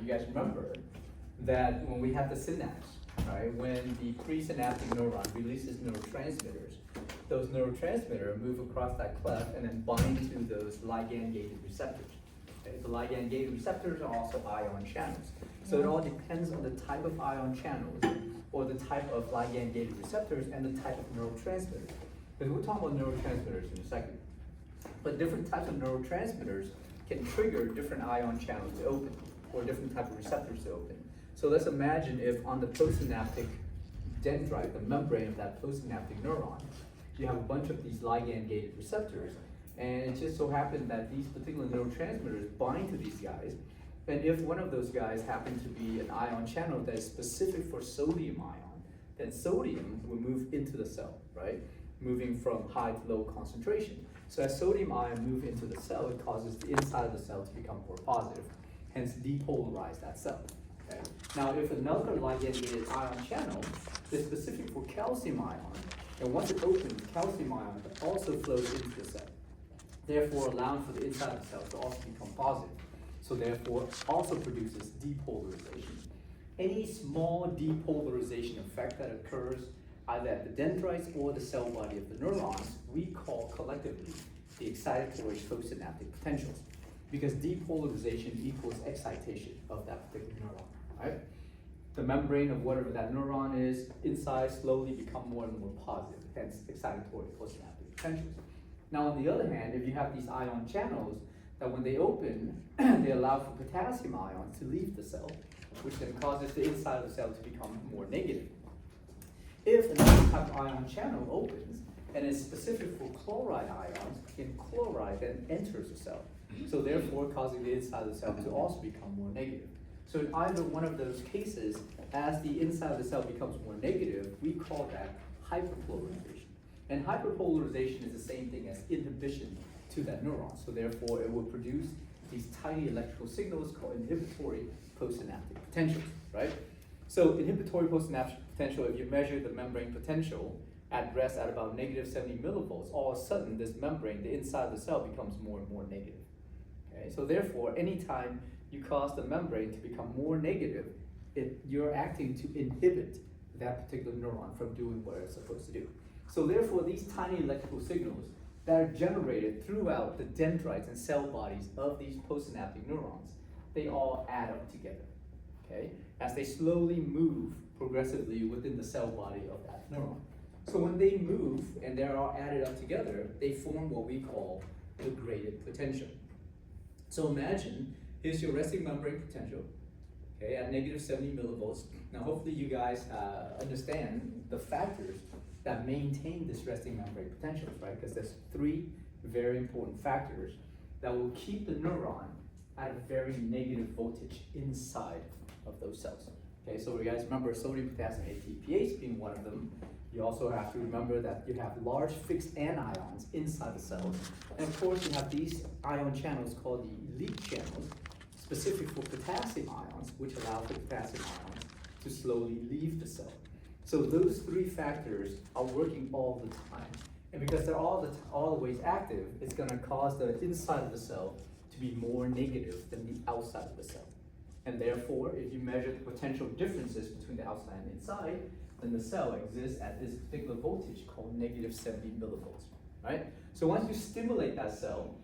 you guys remember that when we have the synapse, right, when the presynaptic neuron releases neurotransmitters, those neurotransmitters move across that cleft and then bind to those ligand-gated receptors. Okay? The ligand-gated receptors are also ion channels. So it all depends on the type of ion channels or the type of ligand-gated receptors and the type of neurotransmitters. Because we'll talk about neurotransmitters in a second. But different types of neurotransmitters can trigger different ion channels to open or different type of receptors to open. So let's imagine if on the postsynaptic dendrite, the membrane of that postsynaptic neuron, you have a bunch of these ligand-gated receptors, and it just so happens that these particular neurotransmitters bind to these guys, and if one of those guys happen to be an ion channel that is specific for sodium ion, then sodium will move into the cell, right? Moving from high to low concentration. So as sodium ion move into the cell, it causes the inside of the cell to become more positive, hence depolarize that cell. Okay? Now, if another ligand-gated ion channel is specific for calcium ion, and once it opens, calcium ion also flows into the cell, therefore allowing for the inside of the cell to also become positive. So therefore, also produces depolarization. Any small depolarization effect that occurs either at the dendrites or the cell body of the neurons, we call collectively the excitatory postsynaptic potentials, because depolarization equals excitation of that particular neuron, right? The membrane of whatever that neuron is inside slowly become more and more positive, hence excitatory postsynaptic potentials. Now, on the other hand, if you have these ion channels that when they open, they allow for potassium ions to leave the cell, which then causes the inside of the cell to become more negative. If another type of ion channel opens and is specific for chloride ions, then chloride then enters the cell, so therefore causing the inside of the cell to also become more negative. So in either one of those cases, as the inside of the cell becomes more negative, we call that hyperpolarization. And hyperpolarization is the same thing as inhibition to that neuron. So therefore, it will produce these tiny electrical signals called inhibitory postsynaptic potentials, right? So inhibitory postsynaptic potential, if you measure the membrane potential at rest at about negative 70 millivolts, all of a sudden this membrane, the inside of the cell, becomes more and more negative. Okay? So therefore, anytime you cause the membrane to become more negative, you're acting to inhibit that particular neuron from doing what it's supposed to do. So therefore, these tiny electrical signals that are generated throughout the dendrites and cell bodies of these postsynaptic neurons, they all add up together, okay? As they slowly move progressively within the cell body of that neuron. So when they move and they're all added up together, they form what we call the graded potential. So imagine, here's your resting membrane potential, okay, at negative 70 millivolts. Now hopefully you guys understand the factors that maintain this resting membrane potentials, right? Because there's three very important factors that will keep the neuron at a very negative voltage inside of those cells. Okay, so you guys remember sodium, potassium, ATPase being one of them. You also have to remember that you have large fixed anions inside the cells. And of course you have these ion channels called the elite channels, specific for potassium ions, which allow for potassium ions to slowly leave the cell. So those three factors are working all the time. And because they're always active, it's gonna cause the inside of the cell to be more negative than the outside of the cell. And therefore, if you measure the potential differences between the outside and inside, then the cell exists at this particular voltage called negative 70 millivolts, right? So once you stimulate that cell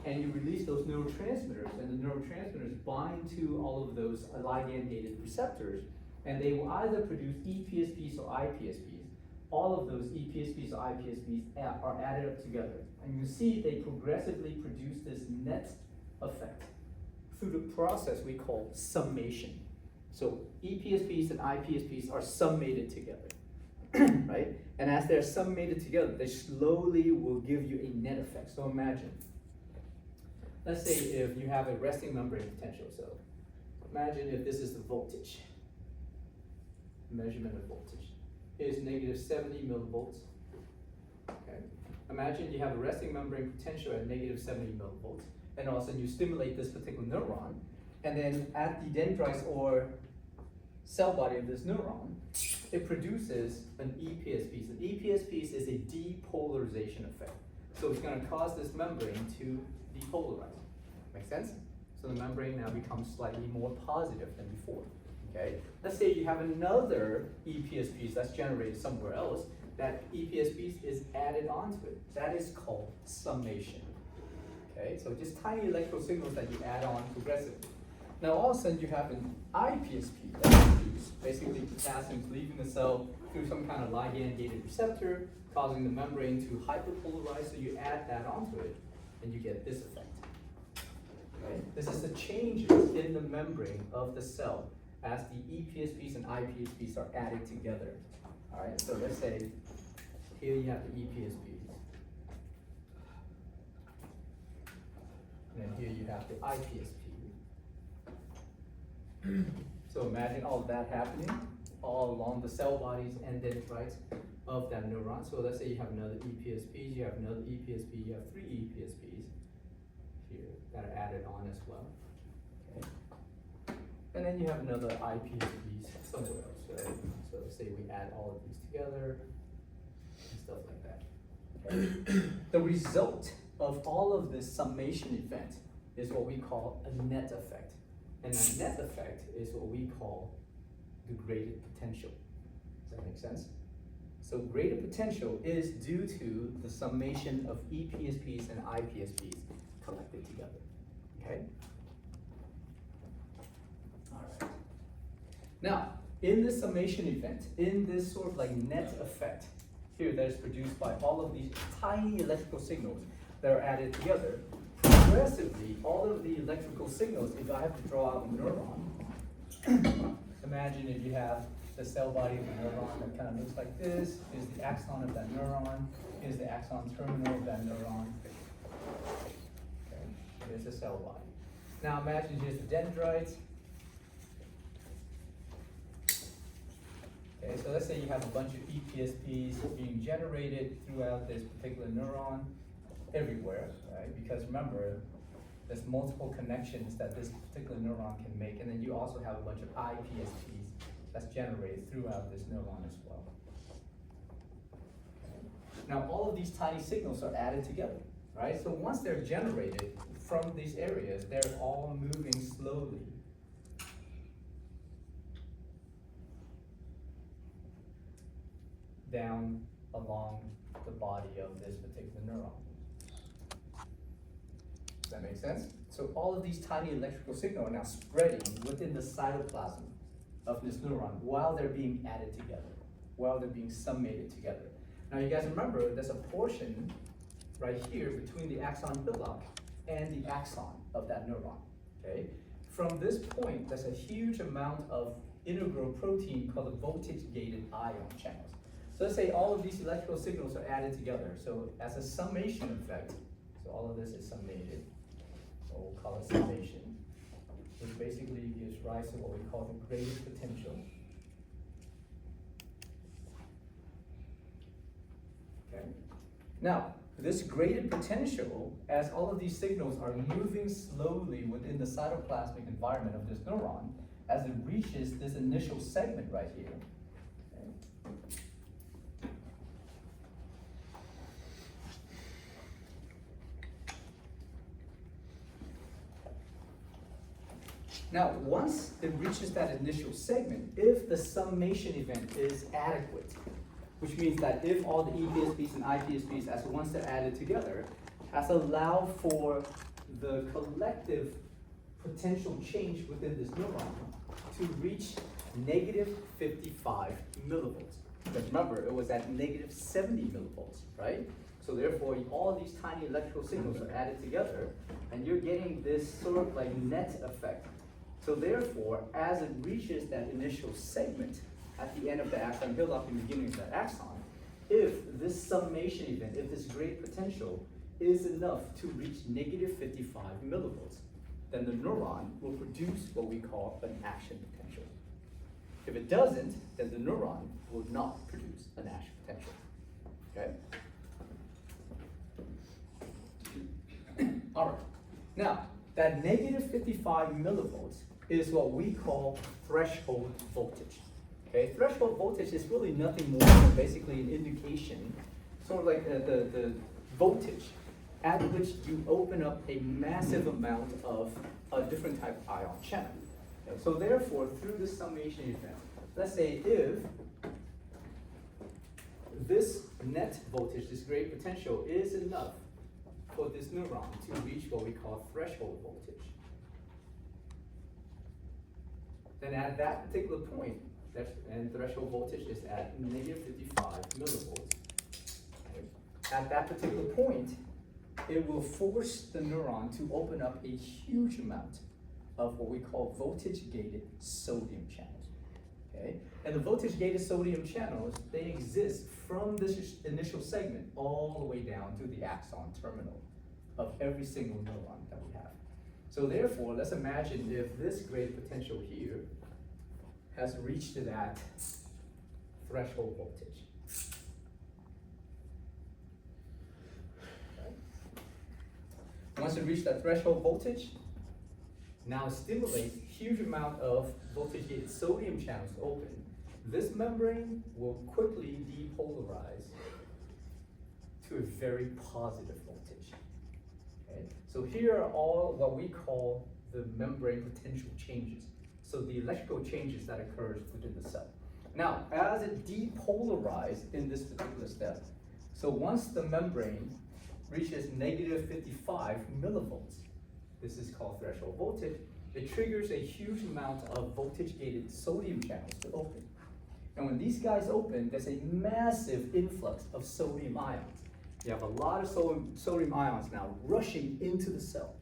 and you release those neurotransmitters, and the neurotransmitters bind to all of those ligand-gated receptors, and they will either produce EPSPs or IPSPs. All of those EPSPs or IPSPs are added up together. And you see they progressively produce this net effect through the process we call summation. So EPSPs and IPSPs are summated together, right? And as they're summated together, they slowly will give you a net effect. So imagine, let's say if you have a resting membrane potential. So imagine if this is the voltage, measurement of voltage is negative 70 millivolts. Okay. Imagine you have a resting membrane potential at negative 70 millivolts, and all of a sudden you stimulate this particular neuron, and then at the dendrites or cell body of this neuron, it produces an EPSP. An EPSP is a depolarization effect. So it's going to cause this membrane to depolarize. Make sense? So So the membrane now becomes slightly more positive than before, okay? Let's say you have another EPSP that's generated somewhere else, that EPSP is added onto it. That is called summation, okay? So just tiny electrical signals that you add on progressively. Now all of a sudden you have an iPSP that's produced, basically potassium is leaving the cell through some kind of ligand-gated receptor, causing the membrane to hyperpolarize, so you add that onto it, and you get this effect. Okay? This is the changes in the membrane of the cell as the EPSPs and iPSPs are added together. All right, so let's say here you have the EPSPs, and then here you have the iPSP. So imagine all of that happening all along the cell bodies and dendrites of that neuron. So let's say you have another EPSP, you have another EPSP, you have 3 EPSPs here that are added on as well. Okay. And then you have another iPSP somewhere else, right? So let's say we add all of these together and stuff like that. Okay. The result of all of this summation event is what we call a net effect. And that net effect is what we call the graded potential. Does that make sense? So graded potential is due to the summation of EPSPs and iPSPs collected together, okay? All right. Now, in this summation event, in this sort of like net effect here that is produced by all of these tiny electrical signals that are added together, progressively, all of the electrical signals, if I have to draw out a neuron, imagine if you have the cell body of a neuron that kind of looks like this. Here's the axon of that neuron. Here's the axon terminal of that neuron. Okay. Here's the cell body. Now imagine here's the dendrites. Okay, so let's say you have a bunch of EPSPs being generated throughout this particular neuron everywhere, right? Because remember, there's multiple connections that this particular neuron can make, and then you also have a bunch of iPSPs that's generated throughout this neuron as well. Okay. Now all of these tiny signals are added together, right? So once they're generated from these areas, they're all moving slowly down along the body of this particular neuron. Does that make sense? So all of these tiny electrical signals are now spreading within the cytoplasm of this neuron while they're being added together, while they're being summated together. Now you guys remember there's a portion right here between the axon hillock and the axon of that neuron, okay? From this point, there's a huge amount of integral protein called the voltage-gated ion channels. So let's say all of these electrical signals are added together. So as a summation effect, so all of this is summated, so we'll call it summation, which basically gives rise to what we call the graded potential. Okay. Now, this graded potential, as all of these signals are moving slowly within the cytoplasmic environment of this neuron, as it reaches this initial segment right here. Okay. Now, once it reaches that initial segment, if the summation event is adequate, which means that if all the EPSPs and iPSPs, as once they're added together, has allowed for the collective potential change within this neuron to reach negative 55 millivolts. Because remember, it was at negative 70 millivolts, right? So therefore, all of these tiny electrical signals are added together, and you're getting this sort of like net effect. So therefore, as it reaches that initial segment at the end of the axon hillock and beginning of that axon, if this summation event, if this graded potential is enough to reach negative 55 millivolts, then the neuron will produce what we call an action potential. If it doesn't, then the neuron will not produce an action potential. Okay? All right. Now, that negative 55 millivolts is what we call threshold voltage. Okay, threshold voltage is really nothing more than basically an indication, sort of like the voltage at which you open up a massive amount of a different type of ion channel. Okay, so therefore, through this summation event, let's say if this net voltage, this gradient potential, is enough for this neuron to reach what we call threshold voltage, then at that particular point, and threshold voltage is at negative 55 millivolts. Okay. At that particular point, it will force the neuron to open up a huge amount of what we call voltage-gated sodium channels. Okay? And the voltage-gated sodium channels, they exist from this initial segment all the way down to the axon terminal of every single neuron that we have. So therefore, let's imagine if this gradient potential here has reached to that threshold voltage. Okay. Once it reaches that threshold voltage, now it stimulates a huge amount of voltage-gated sodium channels to open. This membrane will quickly depolarize to a very positive voltage. Okay? So here are all what we call the membrane potential changes. So the electrical changes that occurs within the cell. Now, as it depolarized in this particular step, so once the membrane reaches negative 55 millivolts, this is called threshold voltage, it triggers a huge amount of voltage-gated sodium channels to open. And when these guys open, there's a massive influx of sodium ions. You have a lot of sodium ions now rushing into the cell.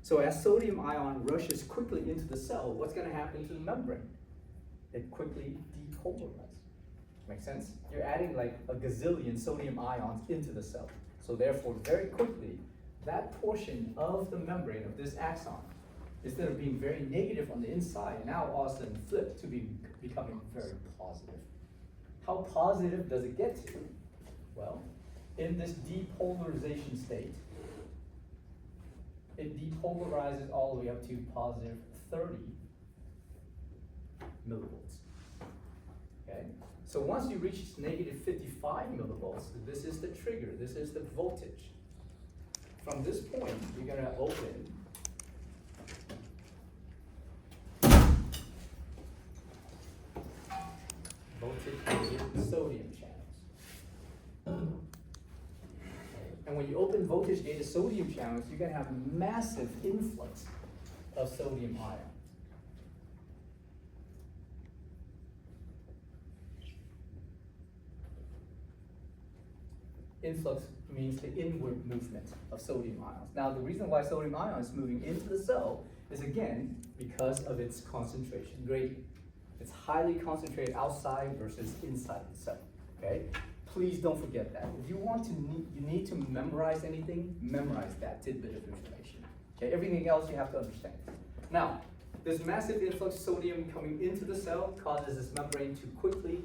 So as sodium ion rushes quickly into the cell, what's going to happen to the membrane? It quickly depolarizes. Make sense? You're adding like a gazillion sodium ions into the cell. So therefore, very quickly, that portion of the membrane of this axon, instead of being very negative on the inside, now all of a sudden flip to becoming very positive. How positive does it get to? Well, in this depolarization state, it depolarizes all the way up to positive 30 millivolts. Okay? So once you reach negative 55 millivolts, this is the trigger, this is the voltage. From this point, you're going to open voltage-gated sodium channels. And when you open voltage-gated sodium channels, you're going to have a massive influx of sodium ion. Influx means the inward movement of sodium ions. Now, the reason why sodium ion is moving into the cell is, again, because of its concentration gradient. It's highly concentrated outside versus inside the cell, okay? Please don't forget that. If you want to, you need to memorize anything, memorize that tidbit of information. Okay, everything else you have to understand. Now, this massive influx of sodium coming into the cell causes this membrane to quickly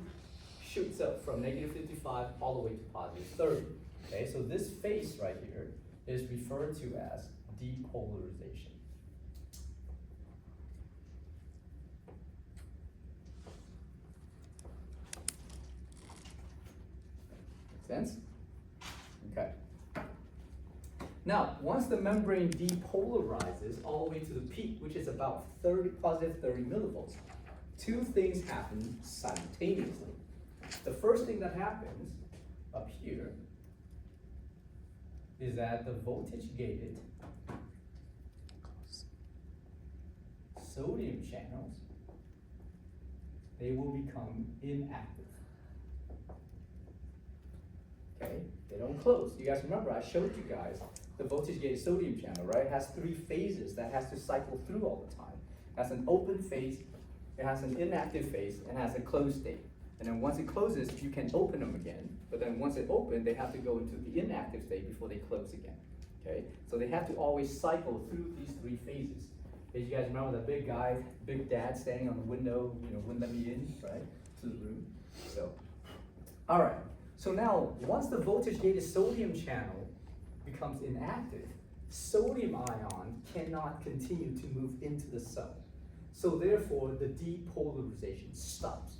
shoot up from negative 55 all the way to positive 30. Okay, so this phase right here is referred to as depolarization. Sense? Okay. Now, once the membrane depolarizes all the way to the peak, which is about positive 30 millivolts, two things happen simultaneously. The first thing that happens up here is that the voltage-gated sodium channels, they will become inactive. Okay, they don't close. You guys remember, I showed you guys the voltage-gated sodium channel, right? It has three phases that has to cycle through all the time. It has an open phase, it has an inactive phase, and it has a closed state. And then once it closes, you can open them again. But then once it opens, they have to go into the inactive state before they close again. Okay, so they have to always cycle through these three phases. As you guys remember that big guy, big dad standing on the window, wouldn't let me in, right, to the room. So, all right. So now, once the voltage-gated sodium channel becomes inactive, sodium ion cannot continue to move into the cell. So therefore, the depolarization stops.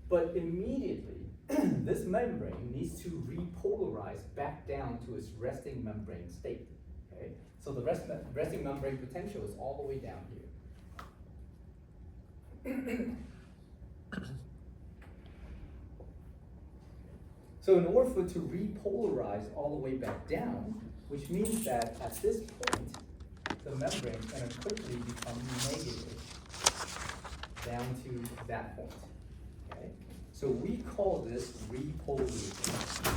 But immediately, this membrane needs to repolarize back down to its resting membrane state, okay? So the resting membrane potential is all the way down here. So in order for it to repolarize all the way back down, which means that at this point, the membrane is going to quickly become negative down to that point, okay? So we call this repolarization.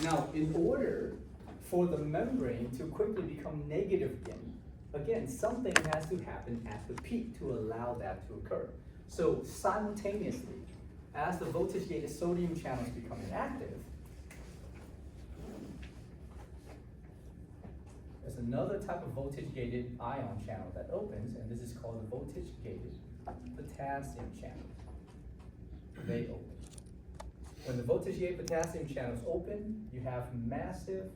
Now, in order for the membrane to quickly become negative again, something has to happen at the peak to allow that to occur. So simultaneously, as the voltage-gated sodium channels become inactive, there's another type of voltage-gated ion channel that opens, and this is called the voltage-gated potassium channel. They open. When the voltage-gated potassium channels open, you have massive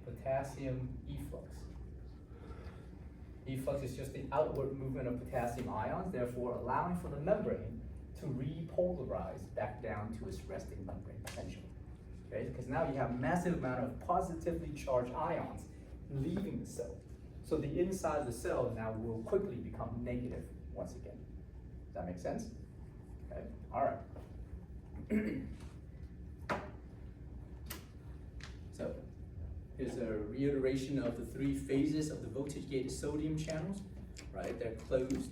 potassium efflux. Efflux is just the outward movement of potassium ions, therefore allowing for the membrane to repolarize back down to its resting membrane potential. Okay, because now you have massive amount of positively charged ions leaving the cell. So the inside of the cell now will quickly become negative once again. Does that make sense? Okay, all right. So here's a reiteration of the three phases of the voltage-gated sodium channels, right? They're closed,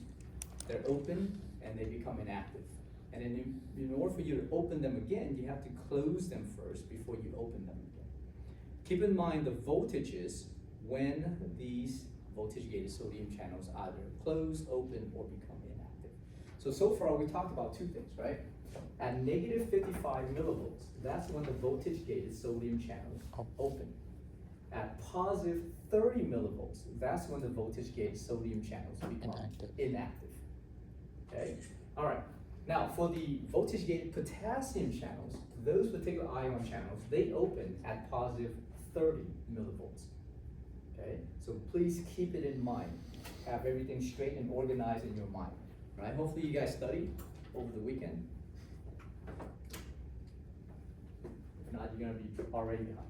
they're open, and they become inactive. And in order for you to open them again, you have to close them first before you open them again. Keep in mind the voltages when these voltage-gated sodium channels either close, open, or become inactive. So far we talked about two things, right? At negative 55 millivolts, that's when the voltage-gated sodium channels open. At positive 30 millivolts, that's when the voltage-gated sodium channels become inactive. Okay? All right. Now, for the voltage-gated potassium channels, those particular ion channels, they open at positive 30 millivolts. Okay? So please keep it in mind. Have everything straight and organized in your mind. Right? Hopefully you guys studied over the weekend. If not, you're going to be already behind.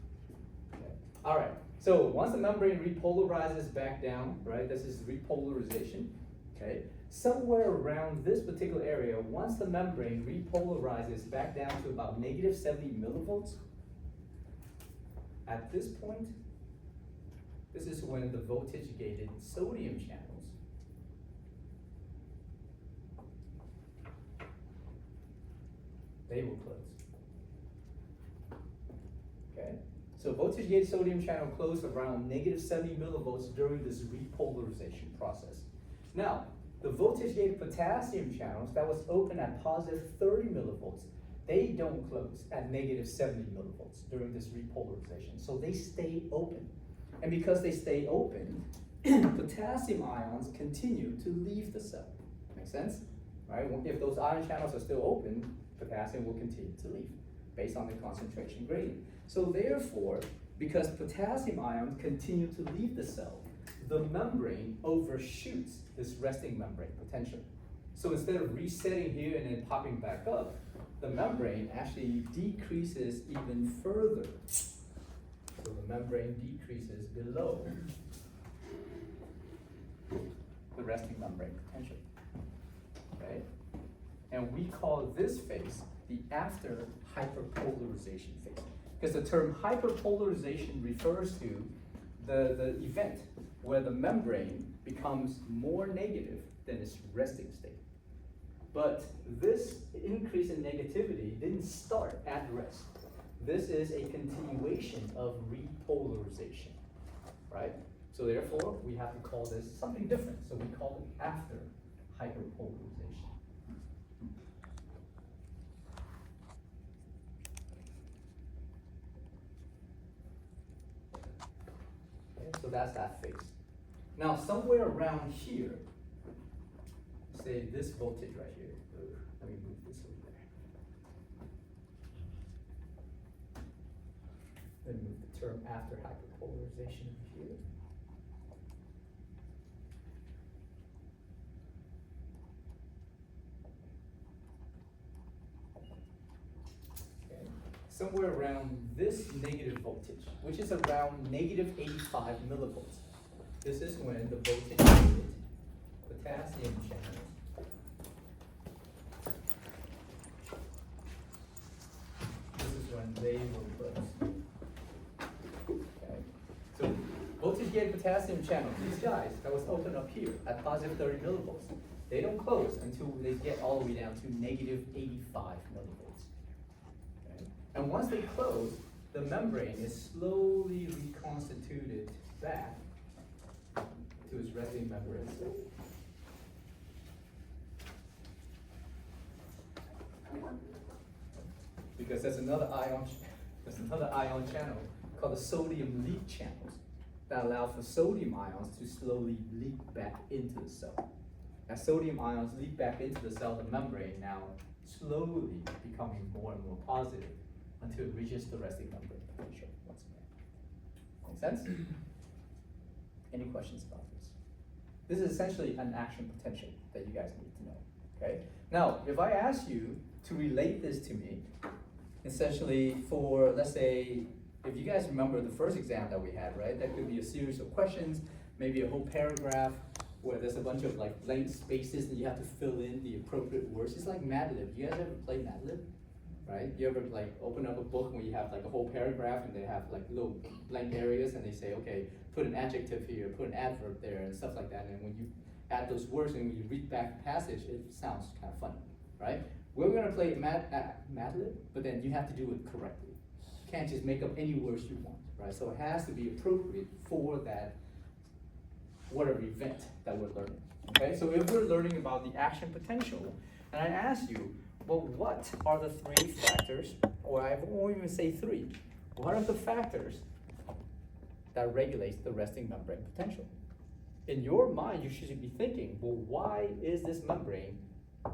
Okay. All right. So once the membrane repolarizes back down, right? This is repolarization. Okay. Somewhere around this particular area, once the membrane repolarizes back down to about negative 70 millivolts, at this point, this is when the voltage-gated sodium channels they will close. Okay? So voltage-gated sodium channel closed around negative 70 millivolts during this repolarization process. Now, the voltage-gated potassium channels that was open at positive 30 millivolts, they don't close at negative 70 millivolts during this repolarization. So they stay open. And because they stay open, potassium ions continue to leave the cell. Make sense? Right? If those ion channels are still open, potassium will continue to leave based on the concentration gradient. So therefore, because potassium ions continue to leave the cell, the membrane overshoots this resting membrane potential. So instead of resetting here and then popping back up, the membrane actually decreases even further. So the membrane decreases below the resting membrane potential. Okay? And we call this phase the after hyperpolarization phase. Because the term hyperpolarization refers to the event where the membrane becomes more negative than its resting state. But this increase in negativity didn't start at rest. This is a continuation of repolarization, right? So therefore, we have to call this something different. So we call it after hyperpolarization. Okay, so that's that phase. Now, somewhere around here, say this voltage right here. Let me move this over there. Let me move the term after hyperpolarization over here. Okay. Somewhere around this negative voltage, which is around negative 85 millivolts. This is when the voltage gated potassium channels when they were closed. Okay. So voltage gated potassium channels, these guys that was open up here at positive 30 millivolts, they don't close until they get all the way down to negative 85 millivolts. Okay. And once they close, the membrane is slowly reconstituted back to its resting membrane. Because there's another ion channel called the sodium leak channels that allow for sodium ions to slowly leak back into the cell. As sodium ions leak back into the cell, the membrane now slowly becoming more and more positive until it reaches the resting membrane potential once again. Make sense? Any questions about this? This is essentially an action potential that you guys need to know. Okay? Now, if I ask you to relate this to me, essentially for, let's say, if you guys remember the first exam that we had, right? That could be a series of questions, maybe a whole paragraph where there's a bunch of like blank spaces and you have to fill in the appropriate words. It's like Madlib. You guys ever play Madlib? Right? You ever like open up a book where you have like a whole paragraph and they have like little blank areas and they say, okay, put an adjective here, put an adverb there and stuff like that. And when you add those words and when you read back the passage, it sounds kind of funny, right? We're gonna play Madlib, but then you have to do it correctly. You can't just make up any words you want, right? So it has to be appropriate for that whatever event that we're learning, okay? So if we're learning about the action potential, and I ask you, well, what are the three factors, or I won't even say three, what are the factors that regulates the resting membrane potential? In your mind, you should be thinking, well, why is this membrane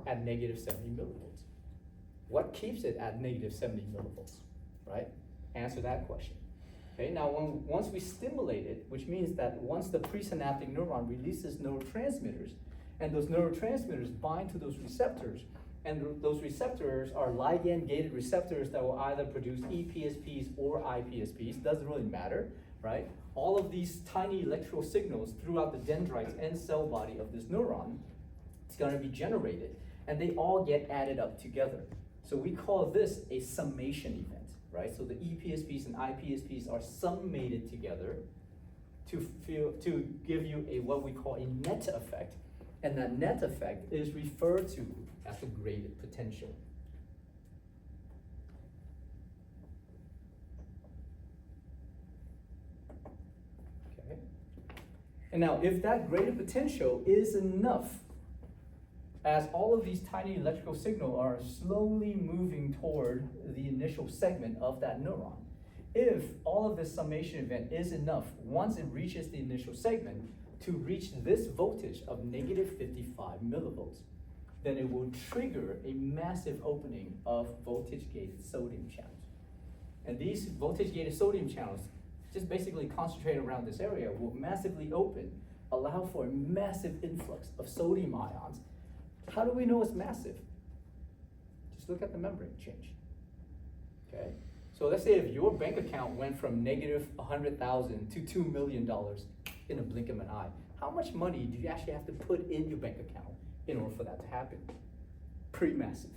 at negative 70 millivolts? What keeps it at negative 70 millivolts, right? Answer that question. Okay, now once we stimulate it, which means that once the presynaptic neuron releases neurotransmitters, and those neurotransmitters bind to those receptors, and those receptors are ligand-gated receptors that will either produce EPSPs or IPSPs, doesn't really matter, right? All of these tiny electrical signals throughout the dendrites and cell body of this neuron, it's gonna be generated, and they all get added up together. So we call this a summation event, right? So the EPSPs and IPSPs are summated together to give you a what we call a net effect, and that net effect is referred to as the graded potential. Okay. And now, if that graded potential is enough, as all of these tiny electrical signals are slowly moving toward the initial segment of that neuron, if all of this summation event is enough, once it reaches the initial segment, to reach this voltage of negative 55 millivolts, then it will trigger a massive opening of voltage-gated sodium channels. And these voltage-gated sodium channels, just basically concentrated around this area, will massively open, allow for a massive influx of sodium ions. How do we know it's massive? Just look at the membrane change, okay? So let's say if your bank account went from negative 100,000 to $2 million in a blink of an eye, how much money do you actually have to put in your bank account in order for that to happen? Pretty massive.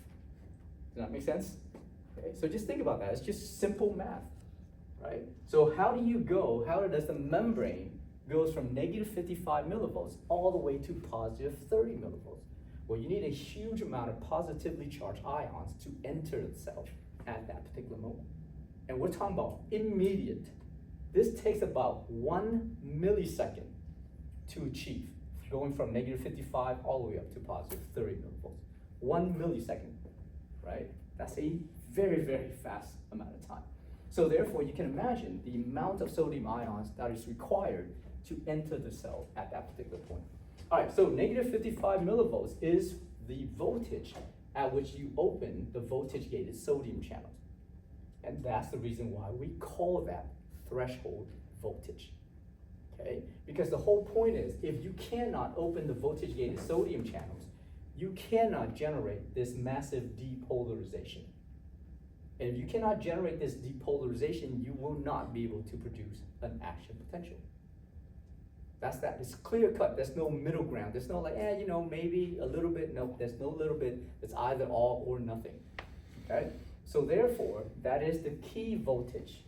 Does that make sense? Okay, so just think about that. It's just simple math, right? So how does the membrane goes from negative 55 millivolts all the way to positive 30 millivolts? Well, you need a huge amount of positively charged ions to enter the cell at that particular moment. And we're talking about immediate. This takes about 1 millisecond to achieve, going from negative 55 all the way up to positive 30 millivolts. 1 millisecond, right? That's a very, very fast amount of time. So therefore, you can imagine the amount of sodium ions that is required to enter the cell at that particular point. All right, so negative 55 millivolts is the voltage at which you open the voltage-gated sodium channels. And that's the reason why we call that threshold voltage, okay? Because the whole point is, if you cannot open the voltage-gated sodium channels, you cannot generate this massive depolarization. And if you cannot generate this depolarization, you will not be able to produce an action potential. That's that. It's clear cut. There's no middle ground. There's no like, you know, maybe a little bit. No, there's no little bit. It's either all or nothing. Okay? So therefore, that is the key voltage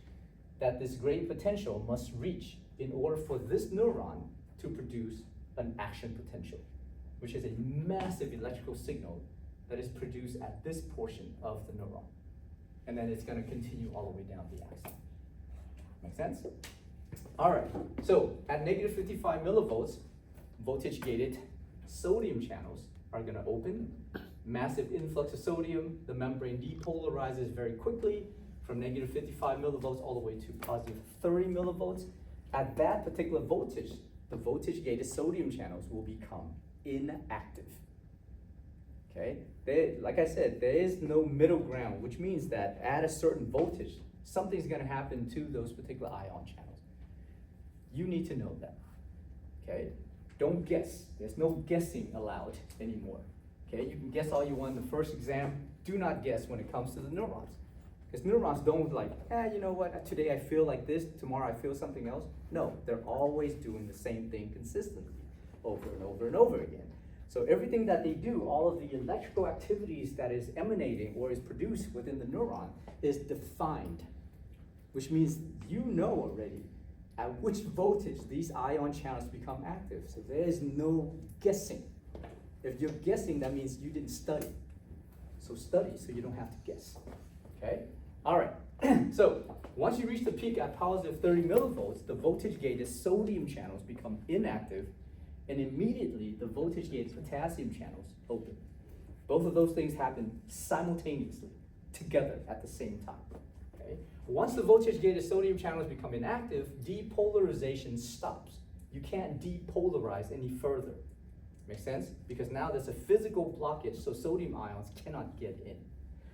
that this gradient potential must reach in order for this neuron to produce an action potential, which is a massive electrical signal that is produced at this portion of the neuron. And then it's going to continue all the way down the axon. Make sense? All right, so at negative 55 millivolts, voltage-gated sodium channels are going to open. Massive influx of sodium, the membrane depolarizes very quickly from negative 55 millivolts all the way to positive 30 millivolts. At that particular voltage, the voltage-gated sodium channels will become inactive. Okay, like I said, there is no middle ground, which means that at a certain voltage, something's going to happen to those particular ion channels. You need to know that, okay? Don't guess. There's no guessing allowed anymore, okay? You can guess all you want in the first exam. Do not guess when it comes to the neurons. Because neurons don't like, you know what, today I feel like this, tomorrow I feel something else. No, they're always doing the same thing consistently, over and over and over again. So everything that they do, all of the electrical activities that is emanating or is produced within the neuron is defined, which means you know already at which voltage these ion channels become active. So there is no guessing. If you're guessing, that means you didn't study. So study so you don't have to guess, okay? All right, so once you reach the peak at positive 30 millivolts, the voltage-gated sodium channels become inactive, and immediately the voltage-gated potassium channels open. Both of those things happen simultaneously, together at the same time. Okay? Once the voltage-gated sodium channels become inactive, depolarization stops. You can't depolarize any further. Make sense? Because now there's a physical blockage, so sodium ions cannot get in.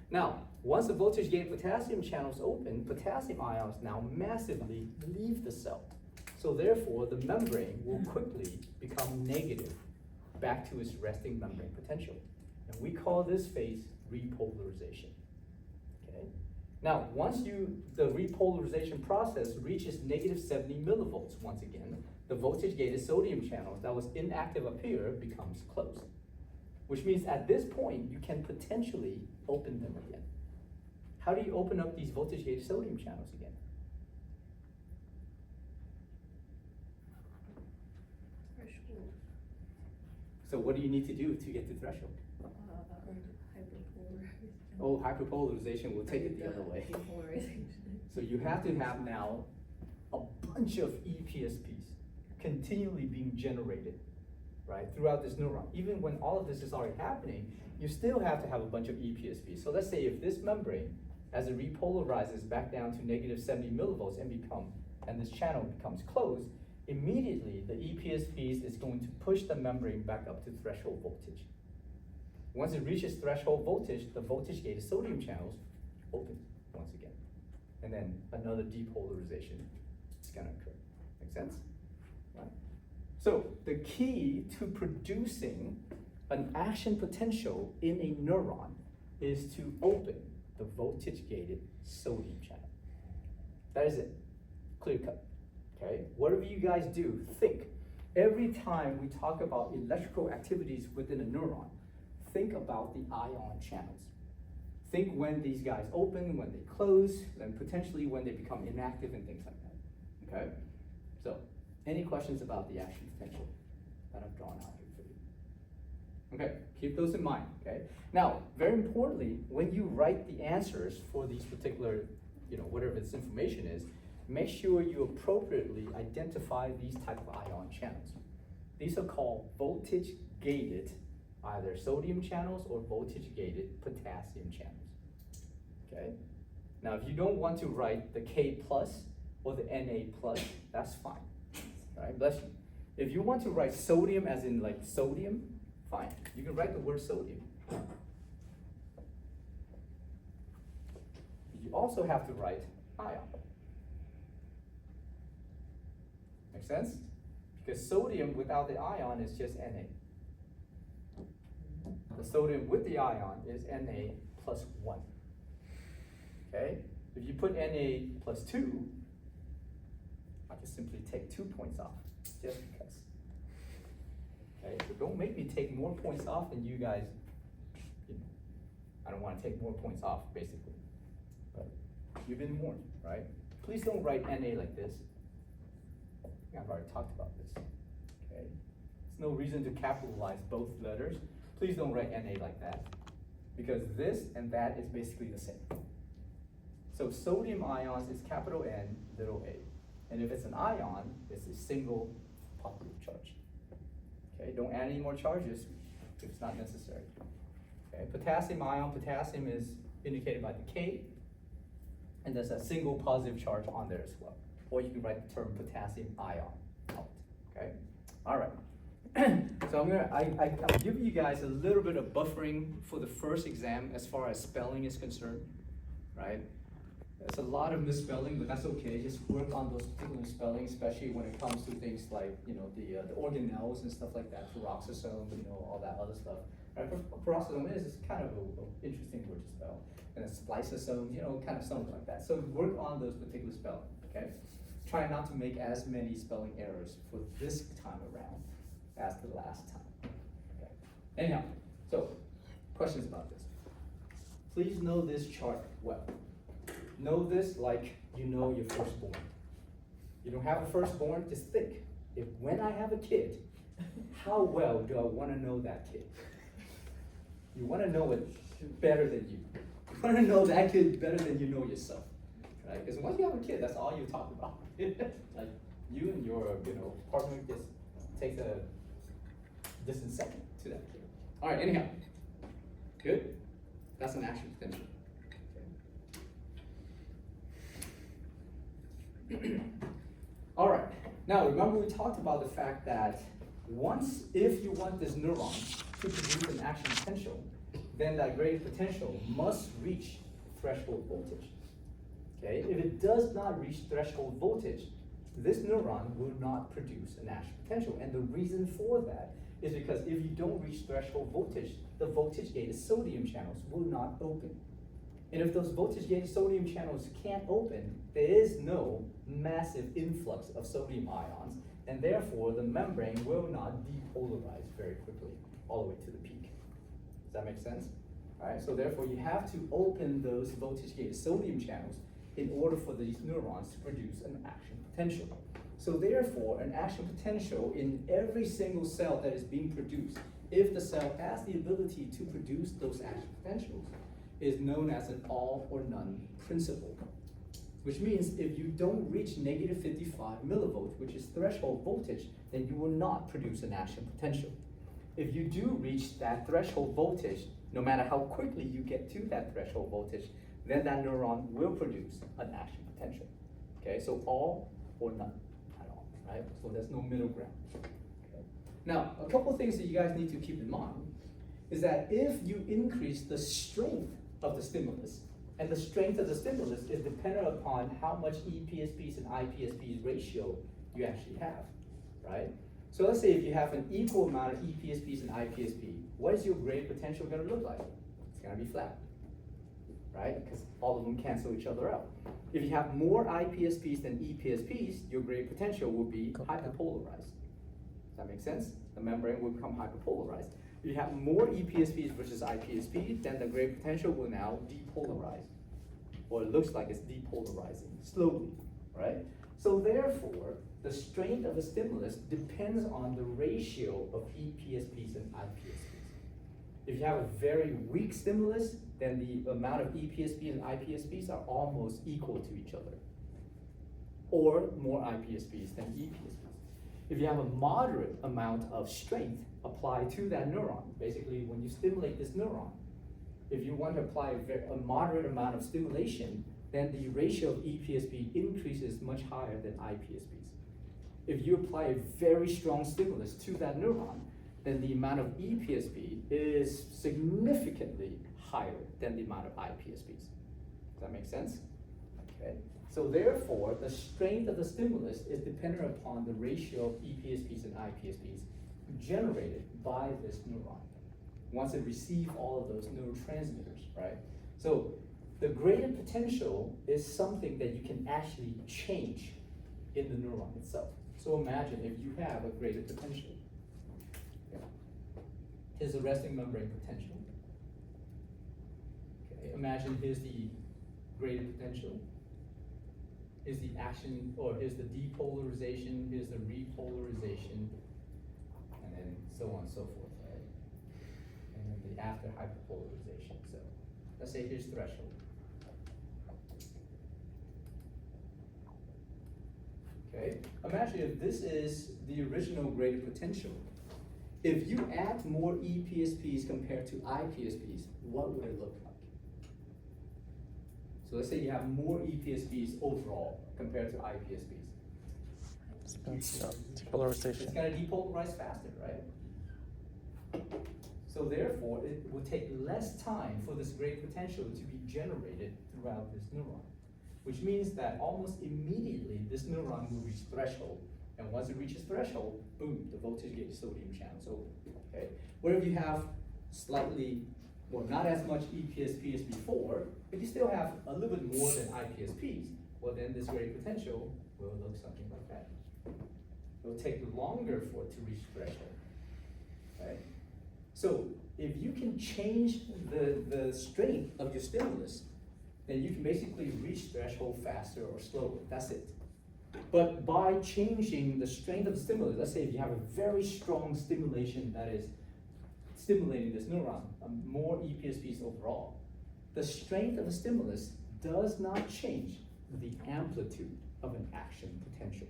Now, once the voltage-gated potassium channels open, potassium ions now massively leave the cell. So therefore, the membrane will quickly become negative back to its resting membrane potential. And we call this phase repolarization. Okay? Now, once the repolarization process reaches negative 70 millivolts, once again, the voltage-gated sodium channel that was inactive up here becomes closed. Which means at this point, you can potentially open them again. How do you open up these voltage-gated sodium channels again? Threshold. So what do you need to do to get to threshold? Hyperpolarization. Oh, hyperpolarization will take it the other way. Depolarization. So you have to have now a bunch of EPSPs continually being generated, right, throughout this neuron. Even when all of this is already happening, you still have to have a bunch of EPSPs. So let's say if this membrane, as it repolarizes back down to negative 70 millivolts and this channel becomes closed, immediately the EPSPs is going to push the membrane back up to threshold voltage. Once it reaches threshold voltage, the voltage-gated sodium channels open once again. And then another depolarization is gonna occur. Make sense? Right? So the key to producing an action potential in a neuron is to open the voltage-gated sodium channel. That is it, clear cut, okay? Whatever you guys do, think. Every time we talk about electrical activities within a neuron, think about the ion channels. Think when these guys open, when they close, and potentially when they become inactive and things like that, okay? So, any questions about the action potential that I've drawn out here for you? Okay, keep those in mind, okay? Now, very importantly, when you write the answers for these particular, whatever this information is, make sure you appropriately identify these type of ion channels. These are called voltage-gated, either sodium channels or voltage-gated potassium channels, okay? Now, if you don't want to write the K plus or the Na plus, that's fine, all right, bless you. If you want to write sodium as in like sodium, fine, you can write the word sodium. You also have to write ion. Make sense? Because sodium without the ion is just Na. The sodium with the ion is Na plus 1. Okay? If you put Na plus 2, I can simply take 2 points off, just because. Okay, so don't make me take more points off than you guys, I don't want to take more points off, basically. But you've been warned, right? Please don't write Na like this. I've already talked about this, okay? There's no reason to capitalize both letters. Please don't write Na like that, because this and that is basically the same. So sodium ions is capital N, little a. And if it's an ion, it's a single positive charge. Okay, don't add any more charges if it's not necessary. Okay, potassium ion, potassium is indicated by the K, and there's a single positive charge on there as well. Or you can write the term potassium ion out, okay? All right. So I'm giving you guys a little bit of buffering for the first exam as far as spelling is concerned, right? There's a lot of misspelling, but that's okay. Just work on those particular spellings, especially when it comes to things like, the organelles and stuff like that, peroxisome, all that other stuff. Right? Peroxisome is kind of an interesting word to spell. And then spliceosome, kind of something like that. So work on those particular spelling, okay? Try not to make as many spelling errors for this time around as the last time. Okay. Anyhow, so questions about this. Please know this chart well. Know this like you know your firstborn. You don't have a firstborn, just think, if when I have a kid, how well do I want to know that kid? You want to know it better than you. You want to know that kid better than you know yourself. Right? Because once you have a kid, that's all you talk about. Like you and your partner just takes a distant second to that kid. All right, anyhow. Good? That's an action potential. All right, now remember we talked about the fact that if you want this neuron to produce an action potential, then that gradient potential must reach threshold voltage. Okay, if it does not reach threshold voltage, this neuron will not produce an action potential. And the reason for that is because if you don't reach threshold voltage, the voltage-gated sodium channels will not open. And if those voltage-gated sodium channels can't open, there is no massive influx of sodium ions, and therefore the membrane will not depolarize very quickly all the way to the peak. Does that make sense? All right, so therefore you have to open those voltage-gated sodium channels in order for these neurons to produce an action potential. So therefore, an action potential in every single cell that is being produced, if the cell has the ability to produce those action potentials, is known as an all or none principle. Which means if you don't reach negative 55 millivolts, which is threshold voltage, then you will not produce an action potential. If you do reach that threshold voltage, no matter how quickly you get to that threshold voltage, then that neuron will produce an action potential. Okay, so all or none at all, right? So there's no middle ground. Okay. Now, a couple of things that you guys need to keep in mind is that if you increase the strength of the stimulus, and the strength of the stimulus is dependent upon how much EPSPs and IPSPs ratio you actually have, right? So let's say if you have an equal amount of EPSPs and IPSP, what is your gradient potential going to look like? It's going to be flat, right? Because all of them cancel each other out. If you have more IPSPs than EPSPs, your gradient potential will be hyperpolarized. Does that make sense? The membrane will become hyperpolarized. If you have more EPSPs versus IPSP, then the gradient potential will now depolarize. Or it looks like it's depolarizing slowly, right? So therefore, the strength of the stimulus depends on the ratio of EPSPs and IPSPs. If you have a very weak stimulus, then the amount of EPSPs and IPSPs are almost equal to each other. Or more IPSPs than EPSPs. If you have a moderate amount of strength applied to that neuron, basically when you stimulate this neuron, if you want to apply a moderate amount of stimulation, then the ratio of EPSP increases much higher than IPSPs. if you apply a very strong stimulus to that neuron, then the amount of EPSP is significantly higher than the amount of IPSPs. Does that make sense? Okay. So therefore, the strength of the stimulus is dependent upon the ratio of EPSPs and IPSPs generated by this neuron once it receives all of those neurotransmitters, right? So the graded potential is something that you can actually change in the neuron itself. So imagine if you have a graded potential. Okay. Here's the resting membrane potential. Okay. Imagine here's the graded potential. Here's the action, or here's the depolarization, here's the repolarization, and then so on and so forth, right? And then the after hyperpolarization. So let's say here's threshold. Okay, imagine if this is the original graded potential. If you add more EPSPs compared to IPSPs, what would it look like? So let's say you have more EPSPs overall compared to IPSPs. Speeds up, It's depolarization. gonna depolarize faster, right? So therefore, it will take less time for this graded potential to be generated throughout this neuron, which means that almost immediately this neuron will reach threshold. And once it reaches threshold, boom, the voltage gated sodium channel's open, okay? What if you have slightly, well, not as much EPSP as before, but you still have a little bit more than IPSPs? Well, then this graded potential will look something like that. It will take longer for it to reach threshold, right? So if you can change the strength of your stimulus, then you can basically reach threshold faster or slower, that's it. But by changing the strength of the stimulus, let's say if you have a very strong stimulation that is stimulating this neuron, more EPSPs overall, the strength of the stimulus does not change the amplitude of an action potential.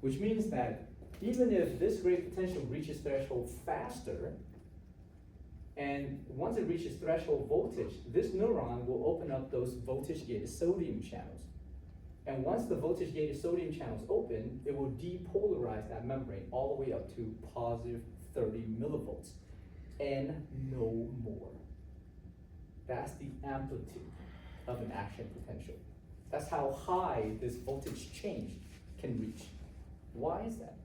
Which means that even if this graded potential reaches threshold faster, and once it reaches threshold voltage, this neuron will open up those voltage-gated sodium channels. And once the voltage-gated sodium channels open, it will depolarize that membrane all the way up to positive 30 millivolts and no more. That's the amplitude of an action potential. That's how high this voltage change can reach. Why is that?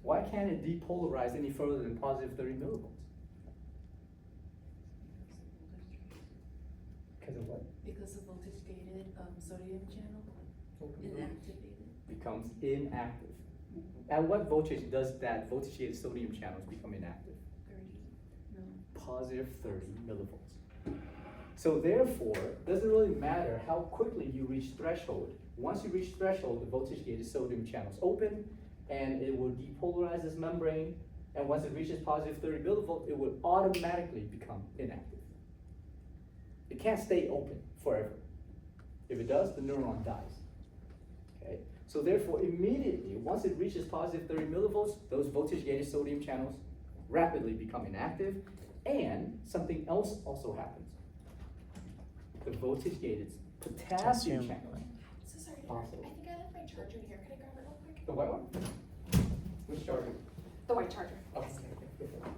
Why can't it depolarize any further than positive 30 millivolts? Because of what? Because the voltage gated sodium channel inactivated. Becomes inactive. At what voltage does that voltage gated sodium channels become inactive? 30, no. Positive 30 millivolts. So therefore, it doesn't really matter how quickly you reach threshold. Once you reach threshold, the voltage gated sodium channels open, and it will depolarize this membrane, and once it reaches positive 30 millivolts, it will automatically become inactive. It can't stay open forever. If it does, the neuron dies. Okay? So therefore, immediately, once it reaches positive 30 millivolts, those voltage-gated sodium channels rapidly become inactive, and something else also happens. The voltage-gated potassium Potassium. channels. So sorry, Also. I think I left my charger here. Can I grab it real quick? The white one? Which charger? The white charger. Oh, Yes. okay, okay.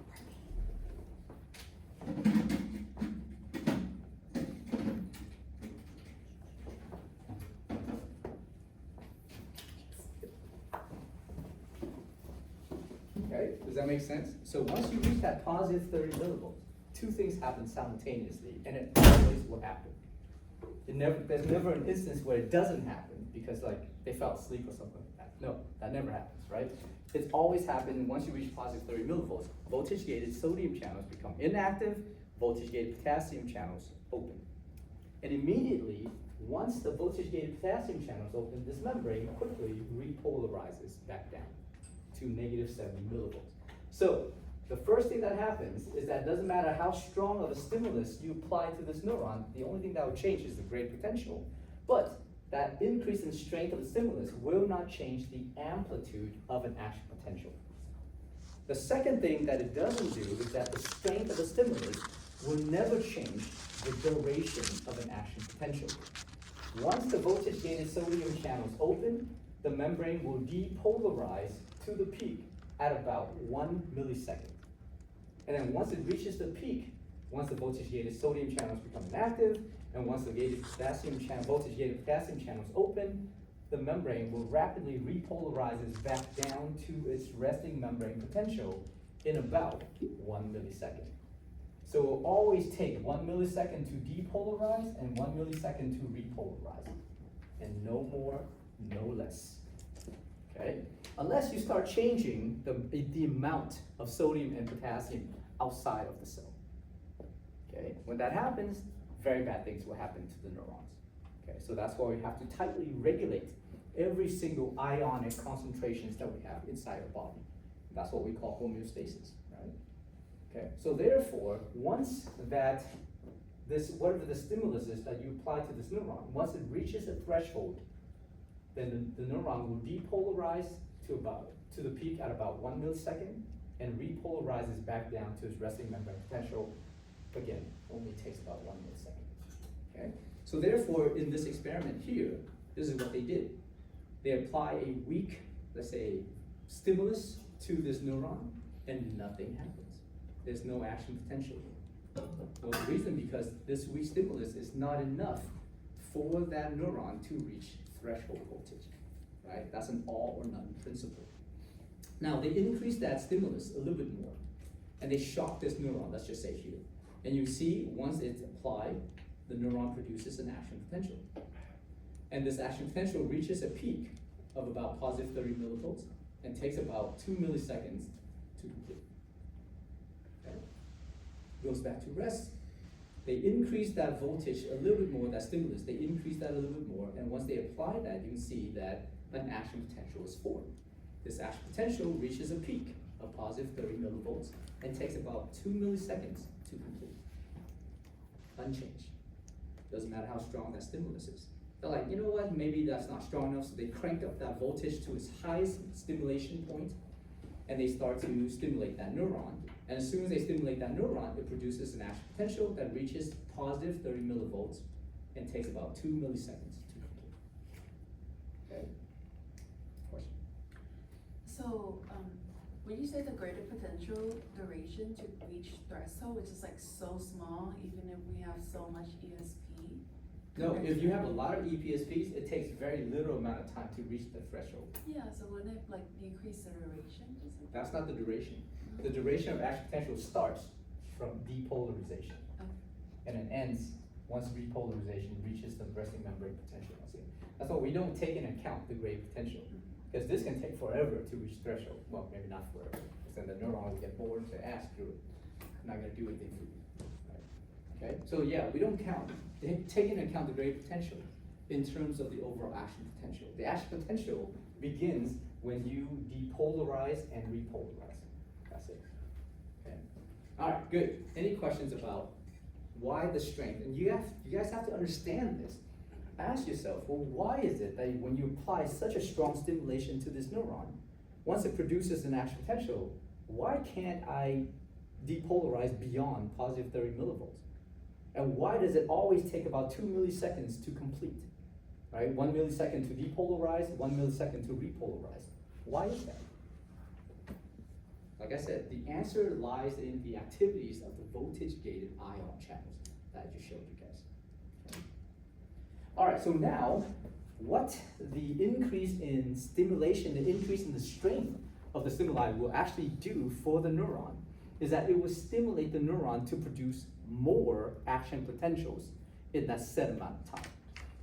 Okay, does that make sense? So once you reach that positive 30 millivolts, two things happen simultaneously, and it always will happen. There's never an instance where it doesn't happen because like they fell asleep or something like that. No, that never happens, right? It's always happened once you reach positive 30 millivolts. Voltage-gated sodium channels become inactive, voltage-gated potassium channels open. And immediately, once the voltage-gated potassium channels open, this membrane quickly repolarizes back down to negative 70 millivolts. So the first thing that happens is that it doesn't matter how strong of a stimulus you apply to this neuron, the only thing that will change is the graded potential. But that increase in strength of the stimulus will not change the amplitude of an action potential. The second thing that it doesn't do is that the strength of the stimulus will never change the duration of an action potential. Once the voltage-gated sodium channels open, the membrane will depolarize to the peak at about 1 millisecond. And then once it reaches the peak, once the voltage-gated sodium channels become inactive, and once the voltage-gated potassium channels open, the membrane will rapidly repolarizes back down to its resting membrane potential in about 1 millisecond. So it will always take 1 millisecond to depolarize and 1 millisecond to repolarize. And no more, no less. Okay? Unless you start changing the amount of sodium and potassium outside of the cell. Okay? When that happens, very bad things will happen to the neurons. Okay? So that's why we have to tightly regulate every single ionic concentrations that we have inside our body. That's what we call homeostasis, right? Okay, so therefore, once that whatever the stimulus is that you apply to this neuron, once it reaches a threshold, then the neuron will depolarize to the peak at about 1 millisecond and repolarizes back down to its resting membrane potential. Again, only takes about 1 millisecond. Okay, so therefore, in this experiment here, this is what they did. They apply a weak, let's say, stimulus to this neuron, and nothing happens. There's no action potential. Well, the reason because this weak stimulus is not enough for that neuron to reach threshold voltage, right? That's an all or none principle. Now, they increase that stimulus a little bit more, and they shock this neuron, let's just say here. And you see, once it's applied, the neuron produces an action potential. And this action potential reaches a peak of about positive 30 millivolts and takes about 2 milliseconds to complete. Okay? Goes back to rest. They increase that voltage a little bit more, that stimulus, they increase that a little bit more, and once they apply that, you can see that an action potential is formed. This action potential reaches a peak of positive 30 millivolts and takes about 2 milliseconds to complete. Unchanged. Doesn't matter how strong that stimulus is. They're like, you know what, maybe that's not strong enough, so they crank up that voltage to its highest stimulation point, and they start to stimulate that neuron. And as soon as they stimulate that neuron, it produces an action potential that reaches positive 30 millivolts and takes about 2 milliseconds to complete. Okay? Question? So, when you say the greater potential duration to reach threshold, which is like so small, even if we have so much ESP? No, if you have a lot of EPSPs, it takes very little amount of time to reach the threshold. Yeah, so wouldn't it like decrease the duration or something? That's not the duration. The duration of action potential starts from depolarization. Okay. And it ends once repolarization reaches the resting membrane potential. That's why we don't take into account the gradient potential, because this can take forever to reach threshold. Well, maybe not forever, because then the neuron will get bored and say, screw it. I'm not gonna do anything for you, right? Okay, so yeah, we don't count. They take into account the gradient potential in terms of the overall action potential. The action potential begins when you depolarize and repolarize. That's it. Okay. All right, good. Any questions about why the strength? And you guys have to understand this. Ask yourself, well, why is it that when you apply such a strong stimulation to this neuron, once it produces an action potential, why can't I depolarize beyond positive 30 millivolts? And why does it always take about 2 milliseconds to complete? Right? 1 millisecond to depolarize, 1 millisecond to repolarize. Why is that? Like I said, the answer lies in the activities of the voltage-gated ion channels that I just showed you guys. Okay. All right, so now, what the increase in stimulation, the increase in the strength of the stimuli will actually do for the neuron is that it will stimulate the neuron to produce more action potentials in that set amount of time.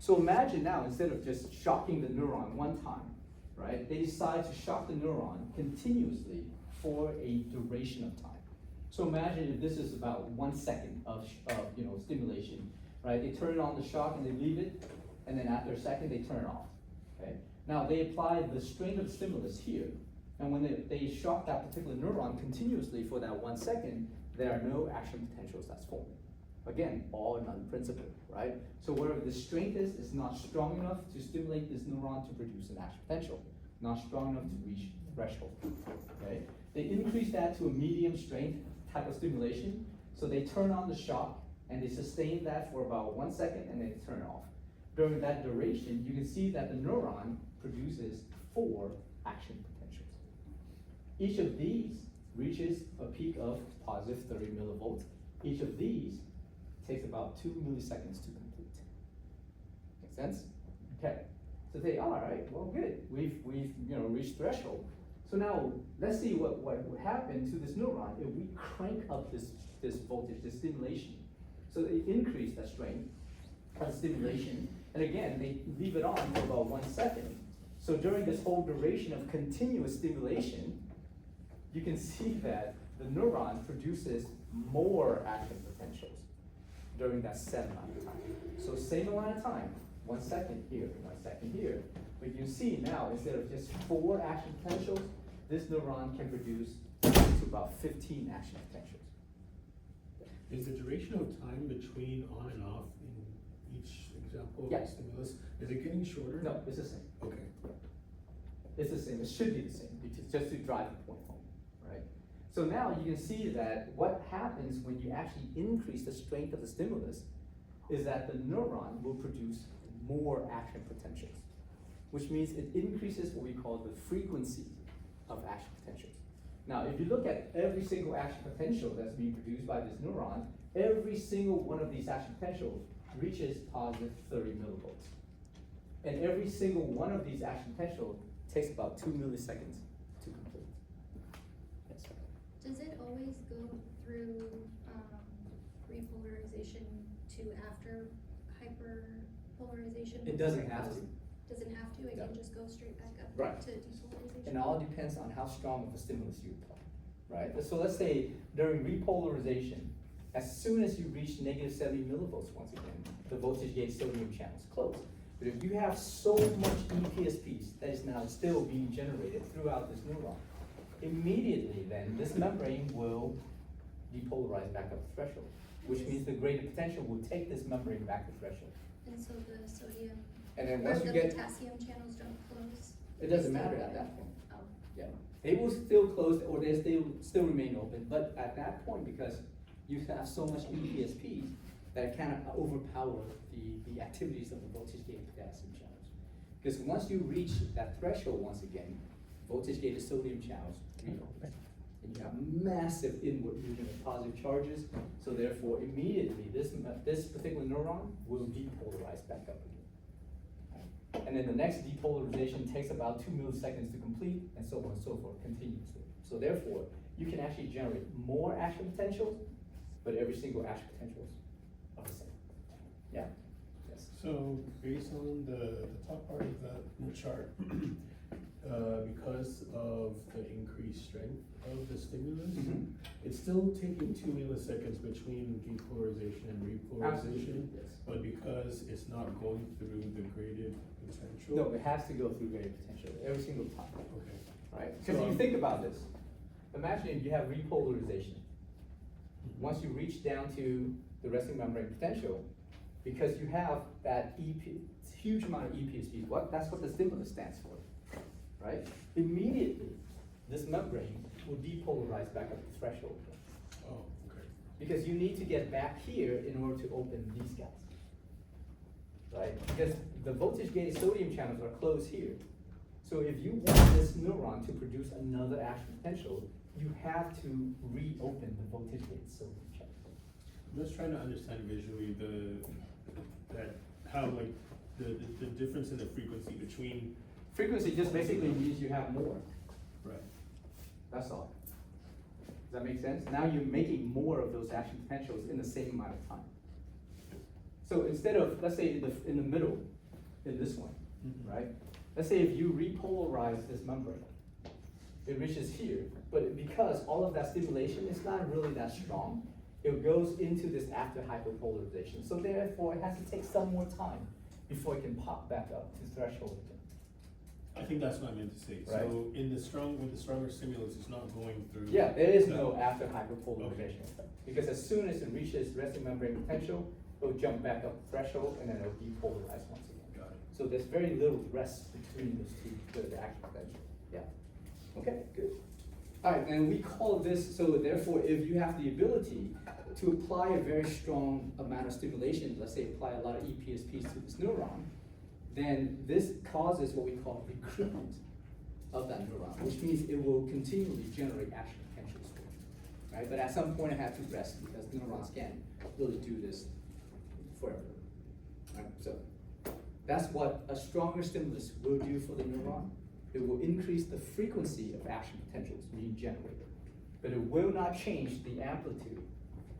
So imagine now, instead of just shocking the neuron one time, right, they decide to shock the neuron continuously for a duration of time. So imagine if this is about 1 second of stimulation, right? They turn on the shock and they leave it, and then after a second they turn it off. Okay. Now they apply the strength of stimulus here, and when they shock that particular neuron continuously for that 1 second, there are no action potentials that's formed. Again, all or none principle, right? So wherever the strength is not strong enough to stimulate this neuron to produce an action potential, not strong enough to reach threshold. Okay. They increase that to a medium strength type of stimulation, so they turn on the shock and they sustain that for about 1 second and then they turn it off. during that duration, you can see that the neuron produces 4 action potentials. Each of these reaches a peak of positive 30 millivolts. Each of these takes about 2 milliseconds to complete. Make sense? Okay. So they, all right, well, good. We've reached threshold. So now let's see what would happen to this neuron if we crank up this voltage, this stimulation. So they increase the strength of stimulation, and again, they leave it on for about 1 second. So during this whole duration of continuous stimulation, you can see that the neuron produces more action potentials during that set amount of time. So same amount of time, 1 second here, 1 second here. But you see now, instead of just 4 action potentials, this neuron can produce to about 15 action potentials. Is the duration of time between on and off in each example of Yes. stimulus, is it getting shorter? No, it's the same. Okay. It's the same, it should be the same, because just to drive the point home, right? So now you can see that what happens when you actually increase the strength of the stimulus is that the neuron will produce more action potentials, which means it increases what we call the frequency of action potentials. Now, if you look at every single action potential that's being produced by this neuron, every single one of these action potentials reaches positive 30 millivolts. And every single one of these action potentials takes about 2 milliseconds to complete. Yes, sir. Does it always go through repolarization to after hyperpolarization? It doesn't have to. Doesn't have to, it No. can just go straight back up Right. to depolarization? And it all depends on how strong of a stimulus you apply, right? So let's say during repolarization, as soon as you reach negative 70 millivolts, once again, the voltage gate sodium channel is closed. But if you have so much EPSPs that is now still being generated throughout this neuron, immediately then this membrane will depolarize back up the threshold, which means the greater potential will take this membrane back to threshold. And so the sodium, And then or once you the get, potassium channels don't close? it doesn't matter at that point. Oh, Yeah, they will still close or they still remain open, but at that point, because you have so much EPSPs, that it kind of overpower the activities of the voltage gated potassium channels. Because once you reach that threshold once again, voltage gated sodium channels reopen. And you have massive inward movement of positive charges, so therefore immediately this particular neuron will depolarize back up again. Right? And then the next depolarization takes about 2 milliseconds to complete, and so on and so forth continuously. So therefore, you can actually generate more action potentials, but every single action potentials are the same. Yeah? Yes. So based on the top part of that chart, because of the increased strength of the stimulus, Mhm. it's still taking 2 milliseconds between depolarization and repolarization. Yes. But because it's not going through the graded potential. No, it has to go through graded potential every single time, Okay. right? Because if you think about this, imagine if you have repolarization. Once you reach down to the resting membrane potential, because you have that huge amount of EPSP, that's what the stimulus stands for, right? Immediately, this membrane will depolarize back up the threshold. Oh, okay. Because you need to get back here in order to open these guys. Right? Because the voltage gated sodium channels are closed here. So if you want this neuron to produce another action potential, you have to reopen the voltage gated sodium channel. I'm just trying to understand visually how like the difference in the frequency between. Frequency just basically means you have more. Right. That's all. Does that make sense? Now you're making more of those action potentials in the same amount of time. So instead of, let's say in the middle, in this one, right? Let's say if you repolarize this membrane, it reaches here, but because all of that stimulation is not really that strong, it goes into this after hyperpolarization. So therefore, it has to take some more time before it can pop back up to threshold again. I think that's what I meant to say. Right. So with the stronger stimulus, it's not going through. Yeah, there is that- no after hyperpolarization effect. Because as soon as it reaches resting membrane potential, it'll jump back up the threshold and then it'll depolarize once again. Got it. So there's very little rest between those two, the action potential. Yeah. Okay, good. All right, and we call this, so therefore, if you have the ability, to apply a very strong amount of stimulation, let's say apply a lot of EPSPs to this neuron, then this causes what we call recruitment of that neuron, which means it will continually generate action potentials for you, right? But at some point it has to rest because neurons can't really do this forever, right? So that's what a stronger stimulus will do for the neuron. It will increase the frequency of action potentials being generated, but it will not change the amplitude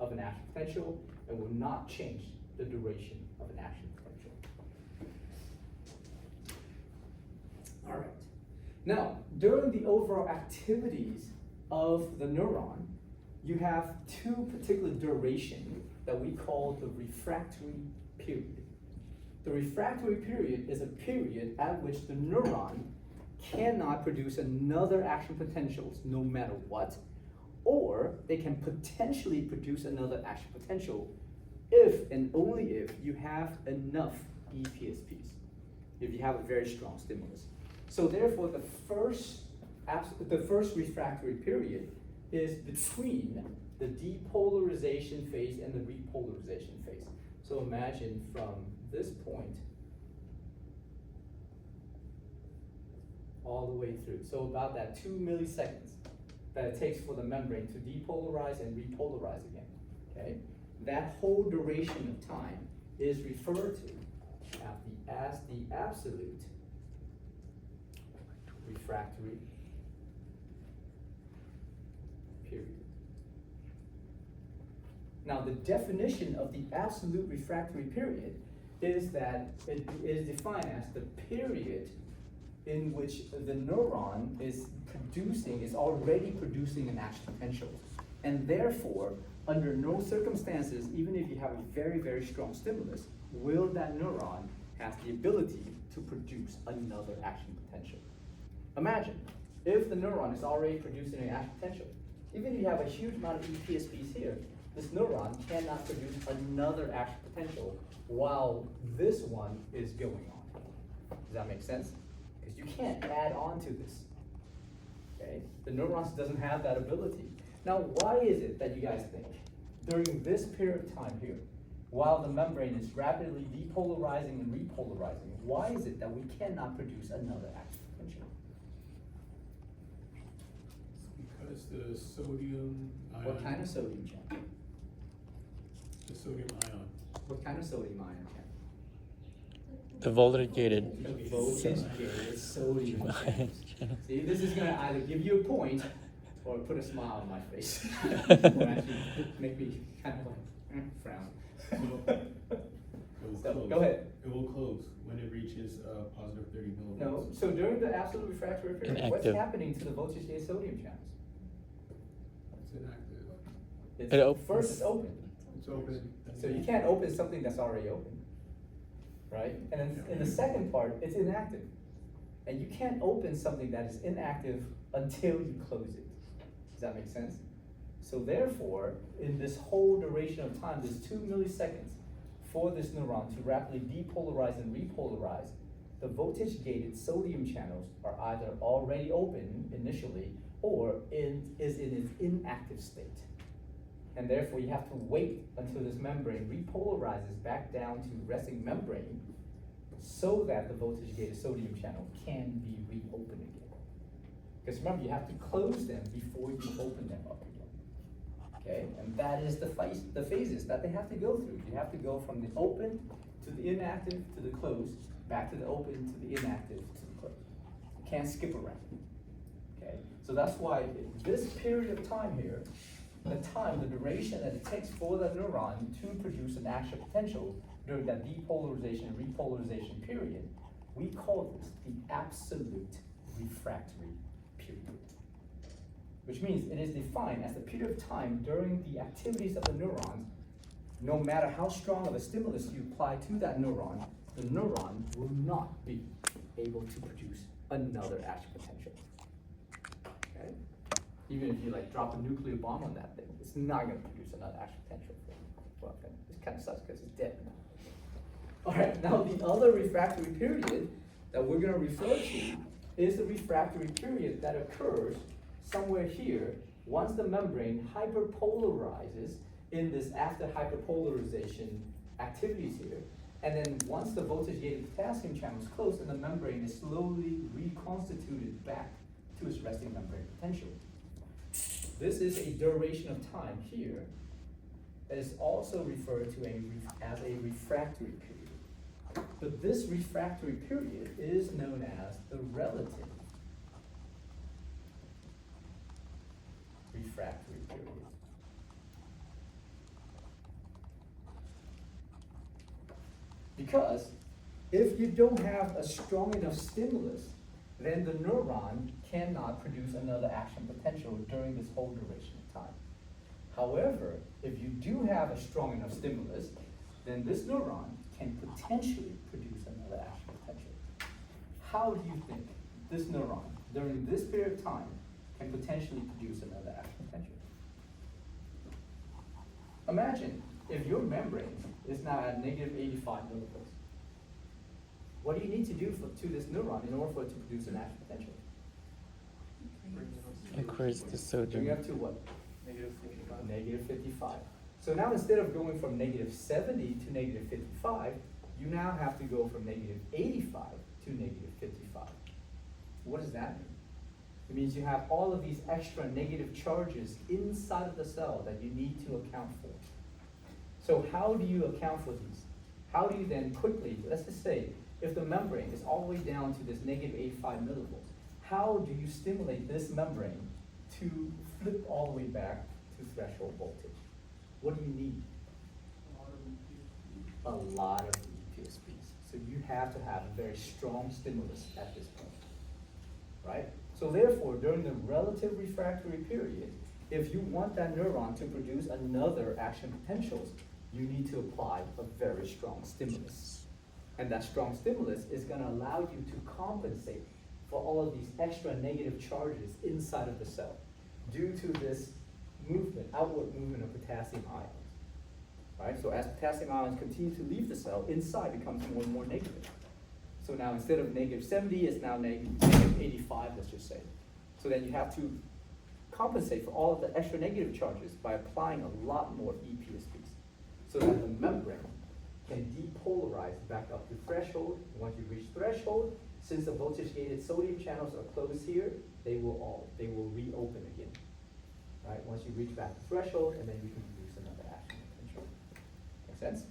of an action potential. It will not change the duration of an action potential. All right. Now, during the overall activities of the neuron, you have two particular durations that we call the refractory period. The refractory period is a period at which the neuron cannot produce another action potentials no matter what, or they can potentially produce another action potential if and only if you have enough EPSPs, if you have a very strong stimulus. So therefore, the first refractory period is between the depolarization phase and the repolarization phase. So imagine from this point all the way through. So about that 2 milliseconds that it takes for the membrane to depolarize and repolarize again, okay? That whole duration of time is referred to as the absolute refractory period. Now, the definition of the absolute refractory period is that it is defined as the period in which the neuron is already producing an action potential. And therefore, under no circumstances, even if you have a very, very strong stimulus, will that neuron have the ability to produce another action potential. Imagine, if the neuron is already producing an action potential, even if you have a huge amount of EPSPs here, this neuron cannot produce another action potential while this one is going on. Does that make sense? Because you can't add on to this, okay? The neurons doesn't have that ability. Now, why is it that you guys think, during this period of time here, while the membrane is rapidly depolarizing and repolarizing, why is it that we cannot produce another action potential? Because the sodium ion. What kind of sodium channel? The sodium ion. What kind of sodium ion channel? The voltage gated. The voltage-gated sodium channels. See, this is gonna either give you a point or put a smile on my face. Or actually make me kind of like frown. It will So, close. go ahead. It will close when it reaches positive 30 millivolts. No, so during the absolute refractory period, what's Inactive. happening to the voltage-gated sodium channels? It's inactive. It opens. First, it's open. It's open. So you can't open something that's already open, right? And then in the second part, it's inactive. And you can't open something that is inactive until you close it. Does that make sense? So therefore, in this whole duration of time, there's 2 milliseconds for this neuron to rapidly depolarize and repolarize. The voltage-gated sodium channels are either already open initially or is in its inactive state. And therefore, you have to wait until this membrane repolarizes back down to resting membrane so that the voltage-gated sodium channel can be reopened again. Because remember, you have to close them before you open them up again. Okay, and that is the phases that they have to go through. You have to go from the open to the inactive to the closed, back to the open to the inactive to the closed. You can't skip around. Okay, so that's why this period of time here, the duration that it takes for that neuron to produce an action potential during that depolarization and repolarization period, we call this the absolute refractory period. Which means it is defined as the period of time during the activities of the neuron, no matter how strong of a stimulus you apply to that neuron, the neuron will not be able to produce another action potential. Okay? Even if you like drop a nuclear bomb on that thing, it's not gonna produce another action potential. Well, it kind of sucks because it's dead now. All right, now the other refractory period that we're gonna refer to is the refractory period that occurs somewhere here once the membrane hyperpolarizes in this after hyperpolarization activities here. And then once the voltage-gated potassium channel is closed, and the membrane is slowly reconstituted back to its resting membrane potential. This is a duration of time here that is also referred to as a refractory period. But this refractory period is known as the relative refractory period. Because if you don't have a strong enough stimulus, then the neuron cannot produce another action potential during this whole duration of time. However, if you do have a strong enough stimulus, then this neuron can potentially produce another action potential. How do you think this neuron, during this period of time, can potentially produce another action potential? Imagine if your membrane is now at negative 85 millivolts. What do you need to do to this neuron in order for it to produce an action potential? Increase the Bring sodium. it up to what? Negative 55. Negative 55. So now instead of going from negative 70 to negative 55, you now have to go from negative 85 to negative 55. What does that mean? It means you have all of these extra negative charges inside of the cell that you need to account for. So how do you account for these? How do you then quickly, let's just say, if the membrane is all the way down to this negative 85 millivolts, how do you stimulate this membrane to flip all the way back to threshold voltage? What do you need? A lot of EPSPs. So you have to have a very strong stimulus at this point, right? So therefore, during the relative refractory period, if you want that neuron to produce another action potentials, you need to apply a very strong stimulus. And that strong stimulus is going to allow you to compensate for all of these extra negative charges inside of the cell due to this movement, outward movement of potassium ions. Right? So as potassium ions continue to leave the cell, inside becomes more and more negative. So now instead of negative 70, it's now negative 85, let's just say. So then you have to compensate for all of the extra negative charges by applying a lot more EPSPs so that the membrane can depolarize back up to threshold. Once you reach threshold, since the voltage-gated sodium channels are closed here, they will reopen again. Right? Once you reach back to threshold, and then you can produce another action potential. Make sense?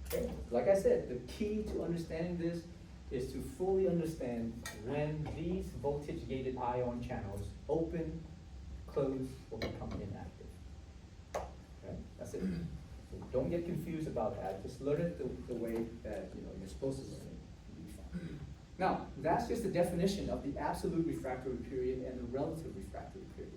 Okay. Like I said, the key to understanding this is to fully understand when these voltage-gated ion channels open, close, or become inactive. Okay? That's it. So don't get confused about that. Just learn it the way that you're supposed to learn it. You'll be fine. Now, that's just the definition of the absolute refractory period and the relative refractory period.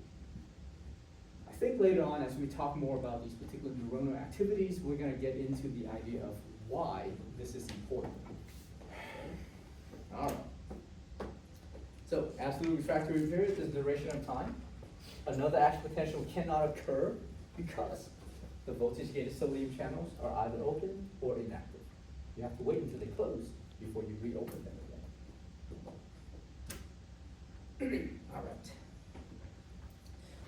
I think later on, as we talk more about these particular neuronal activities, we're going to get into the idea of why this is important. All right. So, absolute refractory period is the duration of time. Another action potential cannot occur because the voltage-gated sodium channels are either open or inactive. You have to wait until they close before you reopen them again. All right.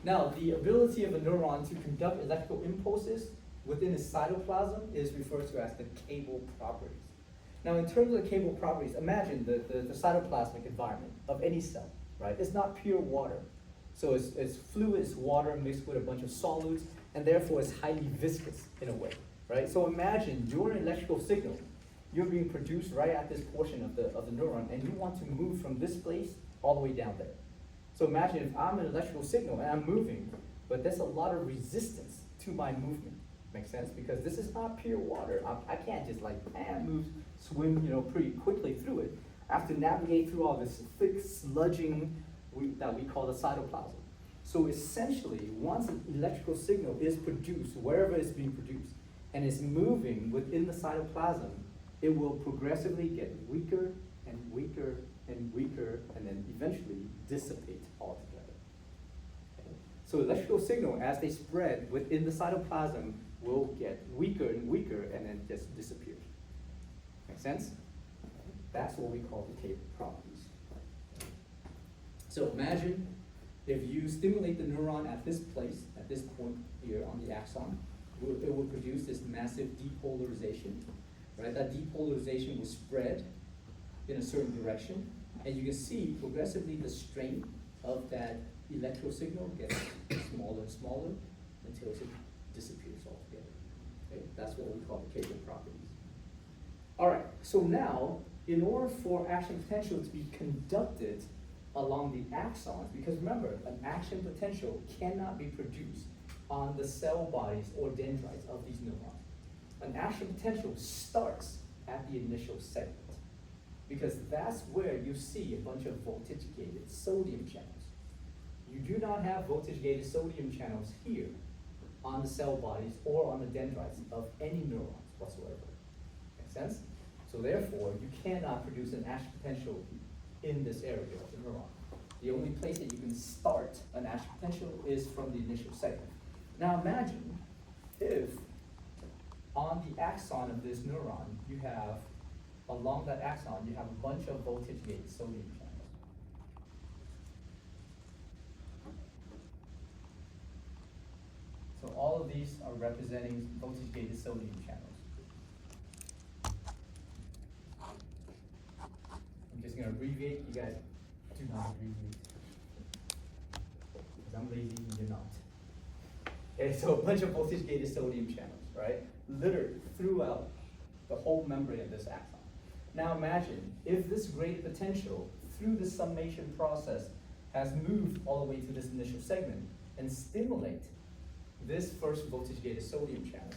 Now, the ability of a neuron to conduct electrical impulses within its cytoplasm is referred to as the Cable properties. Now, in terms of the Cable properties, imagine the cytoplasmic environment of any cell, right? It's not pure water. So it's fluid, it's water mixed with a bunch of solutes, and therefore it's highly viscous in a way, right? So imagine your electrical signal, you're being produced right at this portion of the neuron, and you want to move from this place all the way down there. So imagine if I'm an electrical signal and I'm moving, but there's a lot of resistance to my movement. Makes sense? Because this is not pure water. I can't just swim, pretty quickly through it. I have to navigate through all this thick sludging that we call the cytoplasm. So essentially, once an electrical signal is produced, wherever it's being produced, and is moving within the cytoplasm, it will progressively get weaker and weaker and weaker, and then eventually dissipate altogether. Okay. So electrical signal, as they spread within the cytoplasm, will get weaker and weaker, and then just disappear. Make sense? That's what we call the Cable properties. So imagine If you stimulate the neuron at this place, at this point here on the axon, it will produce this massive depolarization, right? That depolarization will spread in a certain direction, and you can see progressively the strength of that electrical signal gets smaller and smaller until it disappears altogether. Okay? That's what we call the cable properties. All right, so now, in order for action potential to be conducted along the axons, because remember, an action potential cannot be produced on the cell bodies or dendrites of these neurons. An action potential starts at the initial segment, because that's where you see a bunch of voltage-gated sodium channels. You do not have voltage-gated sodium channels here on the cell bodies or on the dendrites of any neurons whatsoever. Make sense? So therefore, you cannot produce an action potential in this area of the neuron. The only place that you can start an action potential is from the initial segment. Now imagine if on the axon of this neuron, you have, along that axon, you have a bunch of voltage-gated sodium channels. So all of these are representing voltage-gated sodium channels. I'm just gonna abbreviate, you guys do not abbreviate. Because I'm lazy and you're not. Okay, so a bunch of voltage-gated sodium channels, right? Littered throughout the whole membrane of this axon. Now imagine if this graded potential through the summation process has moved all the way to this initial segment and stimulate this first voltage-gated sodium channel.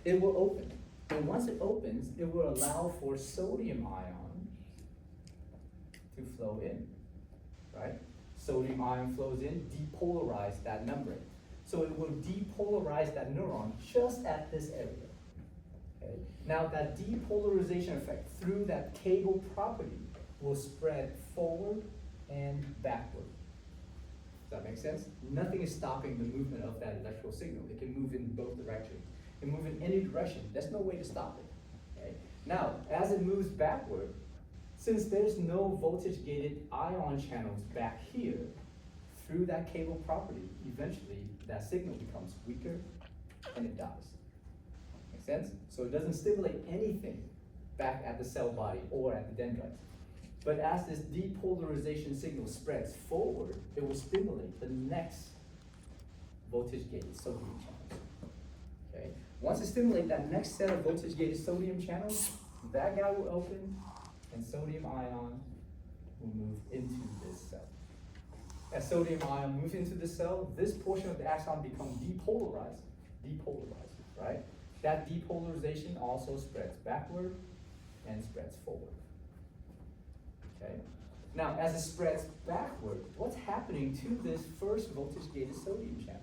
It will open. And once it opens, it will allow for sodium ion to flow in, right? Sodium ion flows in, depolarize that membrane. So it will depolarize that neuron just at this area. Okay? Now that depolarization effect through that cable property will spread forward and backward. Does that make sense? Nothing is stopping the movement of that electrical signal. It can move in both directions. It can move in any direction. There's no way to stop it. Okay? Now, as it moves backward, since there's no voltage-gated ion channels back here, through that cable property, eventually that signal becomes weaker and it dies. Make sense? So it doesn't stimulate anything back at the cell body or at the dendrites. But as this depolarization signal spreads forward, it will stimulate the next voltage-gated sodium channels. Okay? Once it stimulates that next set of voltage-gated sodium channels, that guy will open and sodium ion will move into this cell. As sodium ion moves into the cell, this portion of the axon becomes depolarized, right? That depolarization also spreads backward and spreads forward. Okay? Now, as it spreads backward, what's happening to this first voltage-gated sodium channel?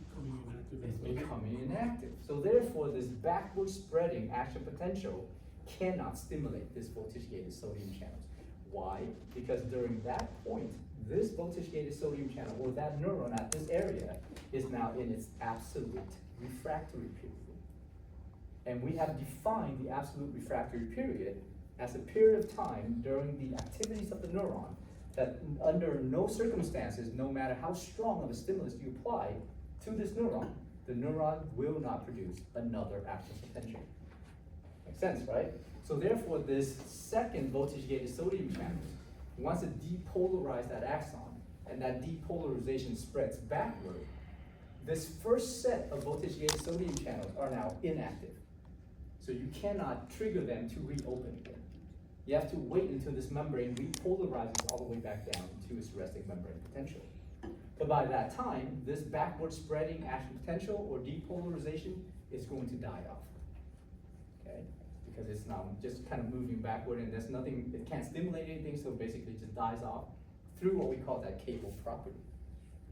Becoming inactive. It's becoming inactive. So therefore, this backward spreading action potential cannot stimulate this voltage-gated sodium channels. Why? Because during that point, this voltage-gated sodium channel, or that neuron at this area, is now in its absolute refractory period. And we have defined the absolute refractory period as a period of time during the activities of the neuron that under no circumstances, no matter how strong of a stimulus you apply to this neuron, the neuron will not produce another action potential. Makes sense, right? So therefore, this second voltage-gated sodium channel, once it depolarizes that axon, and that depolarization spreads backward, this first set of voltage-gated sodium channels are now inactive. So you cannot trigger them to reopen again. You have to wait until this membrane repolarizes all the way back down to its resting membrane potential. But by that time, this backward spreading action potential or depolarization is going to die off. Okay? Because it's now just kind of moving backward and there's nothing, it can't stimulate anything, so basically it just dies off through what we call that cable property.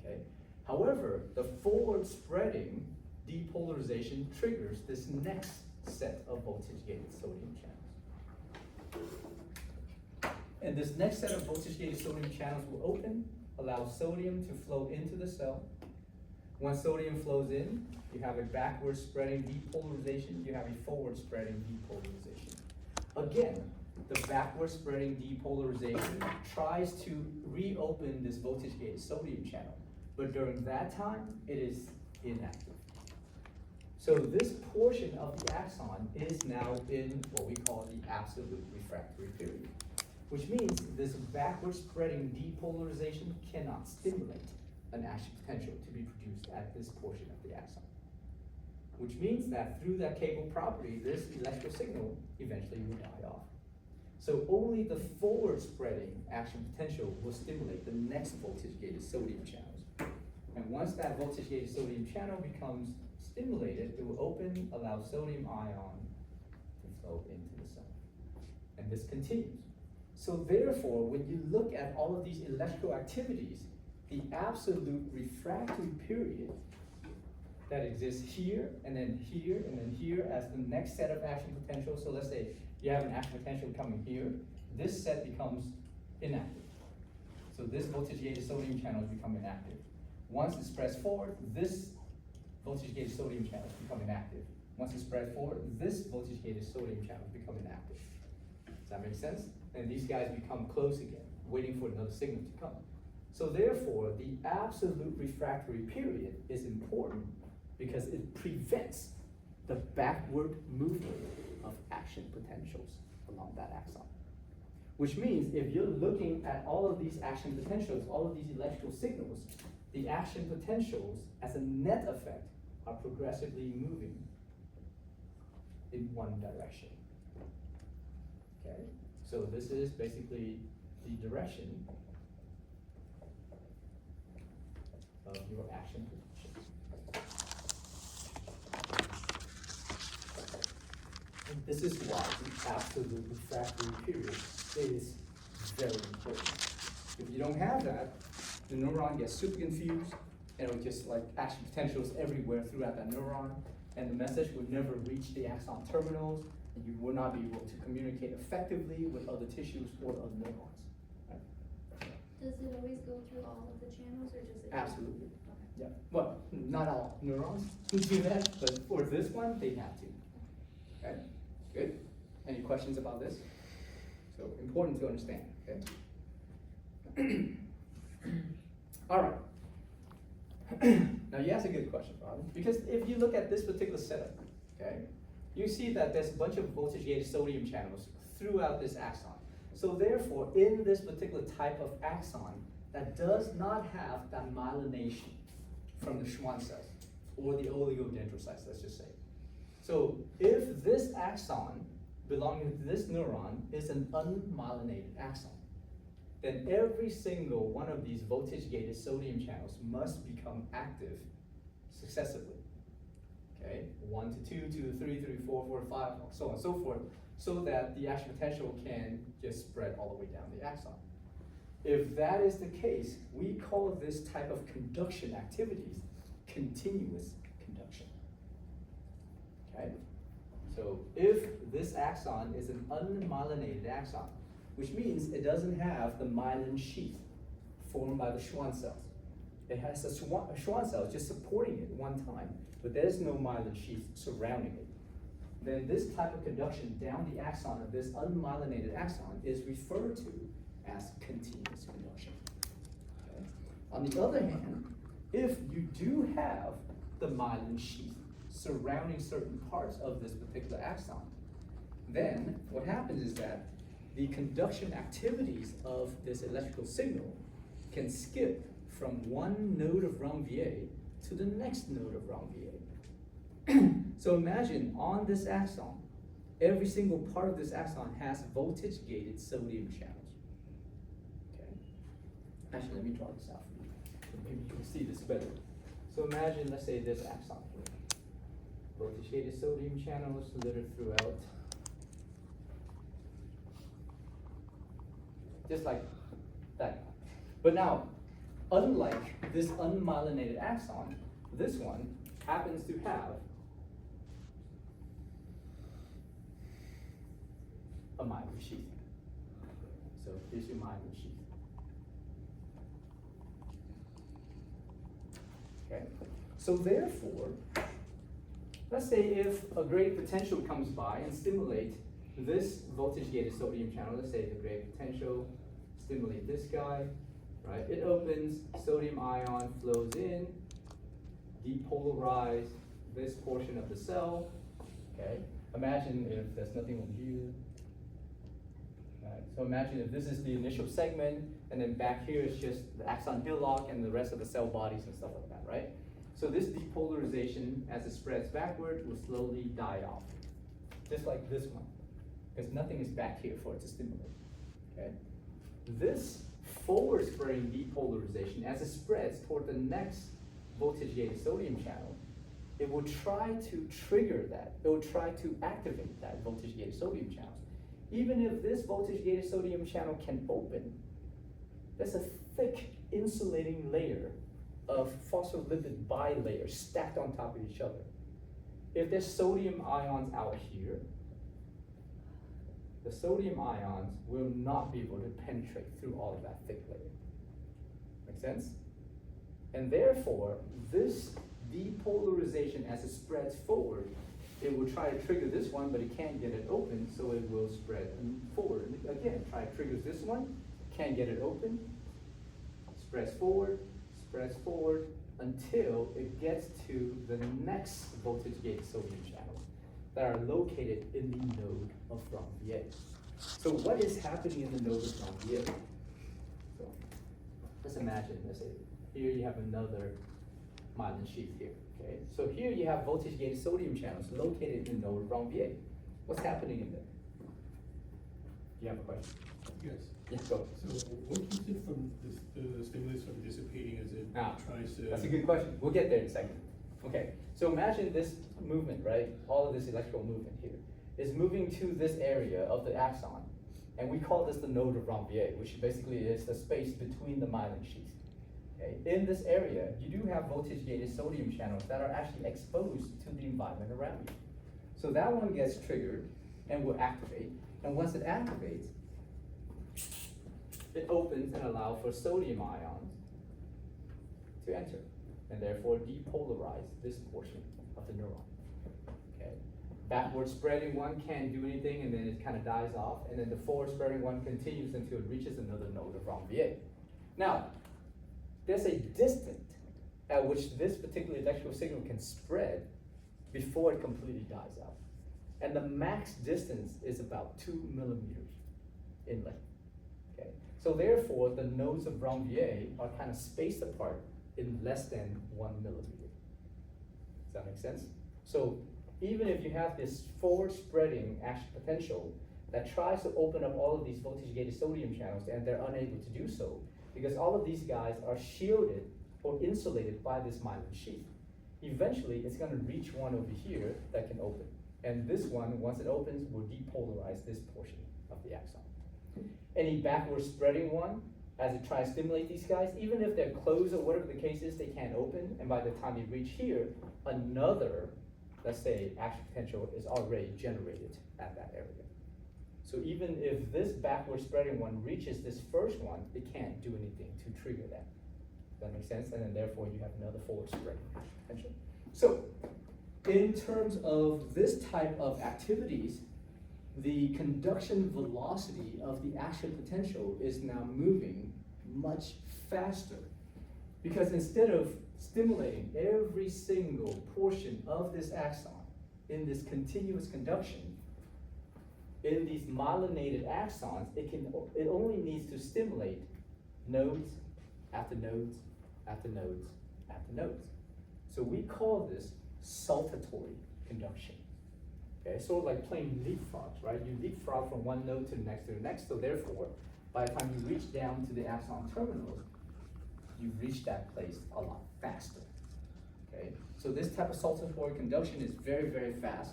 Okay? However, the forward spreading depolarization triggers this next set of voltage-gated sodium channels. And this next set of voltage-gated sodium channels will open, allow sodium to flow into the cell. Once sodium flows in, you have a backward spreading depolarization, you have a forward spreading depolarization. Again, the backward spreading depolarization tries to reopen this voltage gated sodium channel. But during that time, it is inactive. So this portion of the axon is now in what we call the absolute refractory period, which means this backward spreading depolarization cannot stimulate an action potential to be produced at this portion of the axon. Which means that through that cable property, this electrical signal eventually will die off. So only the forward spreading action potential will stimulate the next voltage gated sodium channels. And once that voltage gated sodium channel becomes stimulated, it will open, allow sodium ion to flow into the cell. And this continues. So therefore, when you look at all of these electrical activities, the absolute refractory period that exists here, and then here, and then here as the next set of action potentials. So let's say you have an action potential coming here, this set becomes inactive. So this voltage gated sodium channel has become inactive. Once it spreads forward, this voltage gated sodium channel has become inactive. Once it spreads forward, this voltage gated sodium channel has become inactive. Does that make sense? And these guys become close again, waiting for another signal to come. So therefore, the absolute refractory period is important because it prevents the backward movement of action potentials along that axon. Which means if you're looking at all of these action potentials, all of these electrical signals, the action potentials as a net effect are progressively moving in one direction. Okay? So this is basically the direction of your action potential. And this is why the absolute refractory period is very important. If you don't have that, the neuron gets super confused, and it'll just like action potentials everywhere throughout that neuron, and the message will never reach the axon terminals, and you will not be able to communicate effectively with other tissues or other neurons. Right? Does it always go through all of the channels or does it? Absolutely. Okay. Yeah. Well, not all neurons do that, but for this one, they have to. Okay, good. Any questions about this? So important to understand, okay? All right. Now you asked a good question, Robin, because if you look at this particular setup, okay, you see that there's a bunch of voltage gated sodium channels throughout this axon. So therefore, in this particular type of axon that does not have that myelination from the Schwann cells or the oligodendrocytes, let's just say. So if this axon belonging to this neuron is an unmyelinated axon, then every single one of these voltage-gated sodium channels must become active successively. Okay, 1 to 2, 2 to 3, 3 to 4, 4 to 5, so on and so forth, so that the action potential can just spread all the way down the axon. If that is the case, we call this type of conduction activities continuous conduction. Okay? So if this axon is an unmyelinated axon, which means it doesn't have the myelin sheath formed by the Schwann cells. It has a Schwann cell just supporting it one time, but there's no myelin sheath surrounding it. Then this type of conduction down the axon of this unmyelinated axon is referred to as continuous conduction. Okay? On the other hand, if you do have the myelin sheath surrounding certain parts of this particular axon, then what happens is that the conduction activities of this electrical signal can skip from one node of Ranvier to the next node of Ranvier. So imagine on this axon, every single part of this axon has voltage-gated sodium channels. Okay. Actually, let me draw this out for you, so maybe you can see this better. So imagine, let's say this axon here. Voltage-gated sodium channels littered throughout. Just like that. But now, unlike this unmyelinated axon, this one happens to have a myelin sheath. So here's your myelin sheath. Okay. So therefore, let's say if a great potential comes by and stimulates this voltage gated sodium channel, let's say the gradient potential, stimulate this guy, right? It opens, sodium ion flows in, depolarize this portion of the cell, okay? Imagine if there's nothing on here. Right, so imagine if this is the initial segment, and then back here is just the axon hillock and the rest of the cell bodies and stuff like that, right? So this depolarization, as it spreads backward, will slowly die off, just like this one, because nothing is back here for it to stimulate, okay? This forward spreading depolarization, as it spreads toward the next voltage gated sodium channel, it will try to trigger that. It will try to activate that voltage gated sodium channel. Even if this voltage gated sodium channel can open, there's a thick insulating layer of phospholipid bilayers stacked on top of each other. If there's sodium ions out here, the sodium ions will not be able to penetrate through all of that thick layer. Make sense? And therefore, this depolarization, as it spreads forward, it will try to trigger this one, but it can't get it open, so it will spread forward. And again, try to trigger this one, can't get it open, spreads forward, until it gets to the next voltage gated sodium channels that are located in the node of Ranvier. So what is happening in the node of Ranvier? So let's imagine, let's say, here you have another myelin sheath here, okay? So here you have voltage gated sodium channels located in the node of Ranvier. What's happening in there? Do you have a question? Yes. Yes, go. So what keeps it from, the stimulus from dissipating as it tries to? That's a good question. We'll get there in a second. Okay, so imagine this movement, right? All of this electrical movement here is moving to this area of the axon. And we call this the node of Ranvier, which basically is the space between the myelin sheaths. Okay? In this area, you do have voltage gated sodium channels that are actually exposed to the environment around you. So that one gets triggered and will activate. And once it activates, it opens and allows for sodium ions to enter, and therefore depolarize this portion of the neuron. Okay. Backward spreading one can't do anything, and then it kind of dies off, and then the forward spreading one continues until it reaches another node of Ranvier. Now, there's a distance at which this particular electrical signal can spread before it completely dies out. And the max distance is about 2 millimeters in length. Okay? So therefore, the nodes of Ranvier are kind of spaced apart in less than 1 millimeter. Does that make sense? So even if you have this forward spreading action potential that tries to open up all of these voltage gated sodium channels, and they're unable to do so because all of these guys are shielded or insulated by this myelin sheath. Eventually, it's going to reach one over here that can open. And this one, once it opens, will depolarize this portion of the axon. Any backward spreading one, as it tries to stimulate these guys, even if they're closed or whatever the case is, they can't open, and by the time they reach here, another, let's say, action potential is already generated at that area. So even if this backward spreading one reaches this first one, it can't do anything to trigger that. Does that make sense? And then therefore you have another forward spreading action potential. So in terms of this type of activities, the conduction velocity of the action potential is now moving much faster. Because instead of stimulating every single portion of this axon in this continuous conduction, in these myelinated axons, it only needs to stimulate nodes after nodes after nodes after nodes. So we call this saltatory conduction. Okay, sort of like playing leapfrogs, right? You leapfrog from one node to the next to the next, so therefore, by the time you reach down to the axon terminals, you reach that place a lot faster. Okay, so this type of saltatory conduction is very, very fast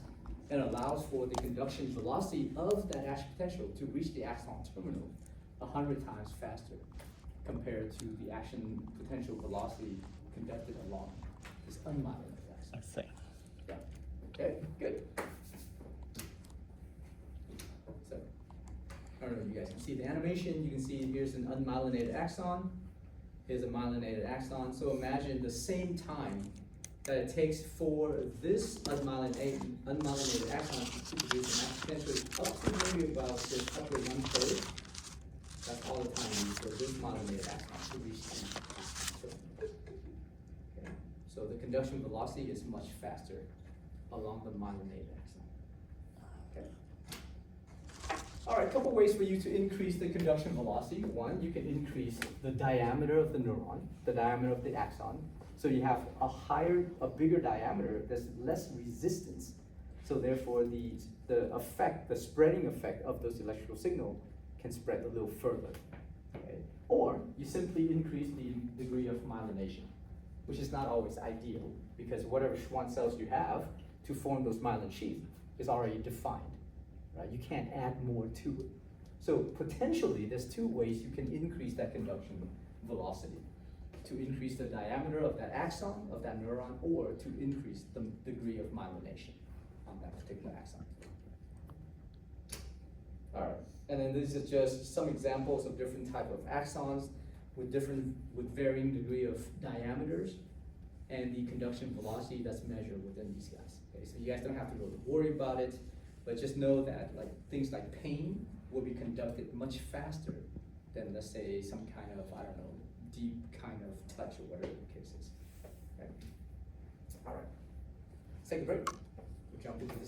and allows for the conduction velocity of that action potential to reach the axon terminal 100 times faster compared to the action potential velocity conducted along this unmyelinated axon. I see. Yeah. Okay, good. So, I don't know if you guys can see the animation. You can see here's an unmyelinated axon. Here's a myelinated axon. So imagine the same time that it takes for this unmyelinated axon to produce an potentially up to maybe about this upper 1/3. That's all the time for this myelinated axon to reach the okay. So the conduction velocity is much faster along the myelinated axon. Okay. All right, a couple ways for you to increase the conduction velocity. One, you can increase the diameter of the neuron, the diameter of the axon. So you have a bigger diameter, there's less resistance. So therefore the effect, the spreading effect of those electrical signal can spread a little further. Okay? Or you simply increase the degree of myelination, which is not always ideal because whatever Schwann cells you have to form those myelin sheaths is already defined. Right? You can't add more to it. So potentially, there's two ways you can increase that conduction velocity. To increase the diameter of that axon, of that neuron, or to increase the degree of myelination on that particular axon. All right, and then these are just some examples of different type of axons with varying degree of diameters and the conduction velocity that's measured within these guys. Okay, so you guys don't have to really worry about it. But just know that like things like pain will be conducted much faster than, let's say, some kind of, I don't know, deep kind of touch or whatever the case is. Okay. All right. Let's take a break. We'll jump into the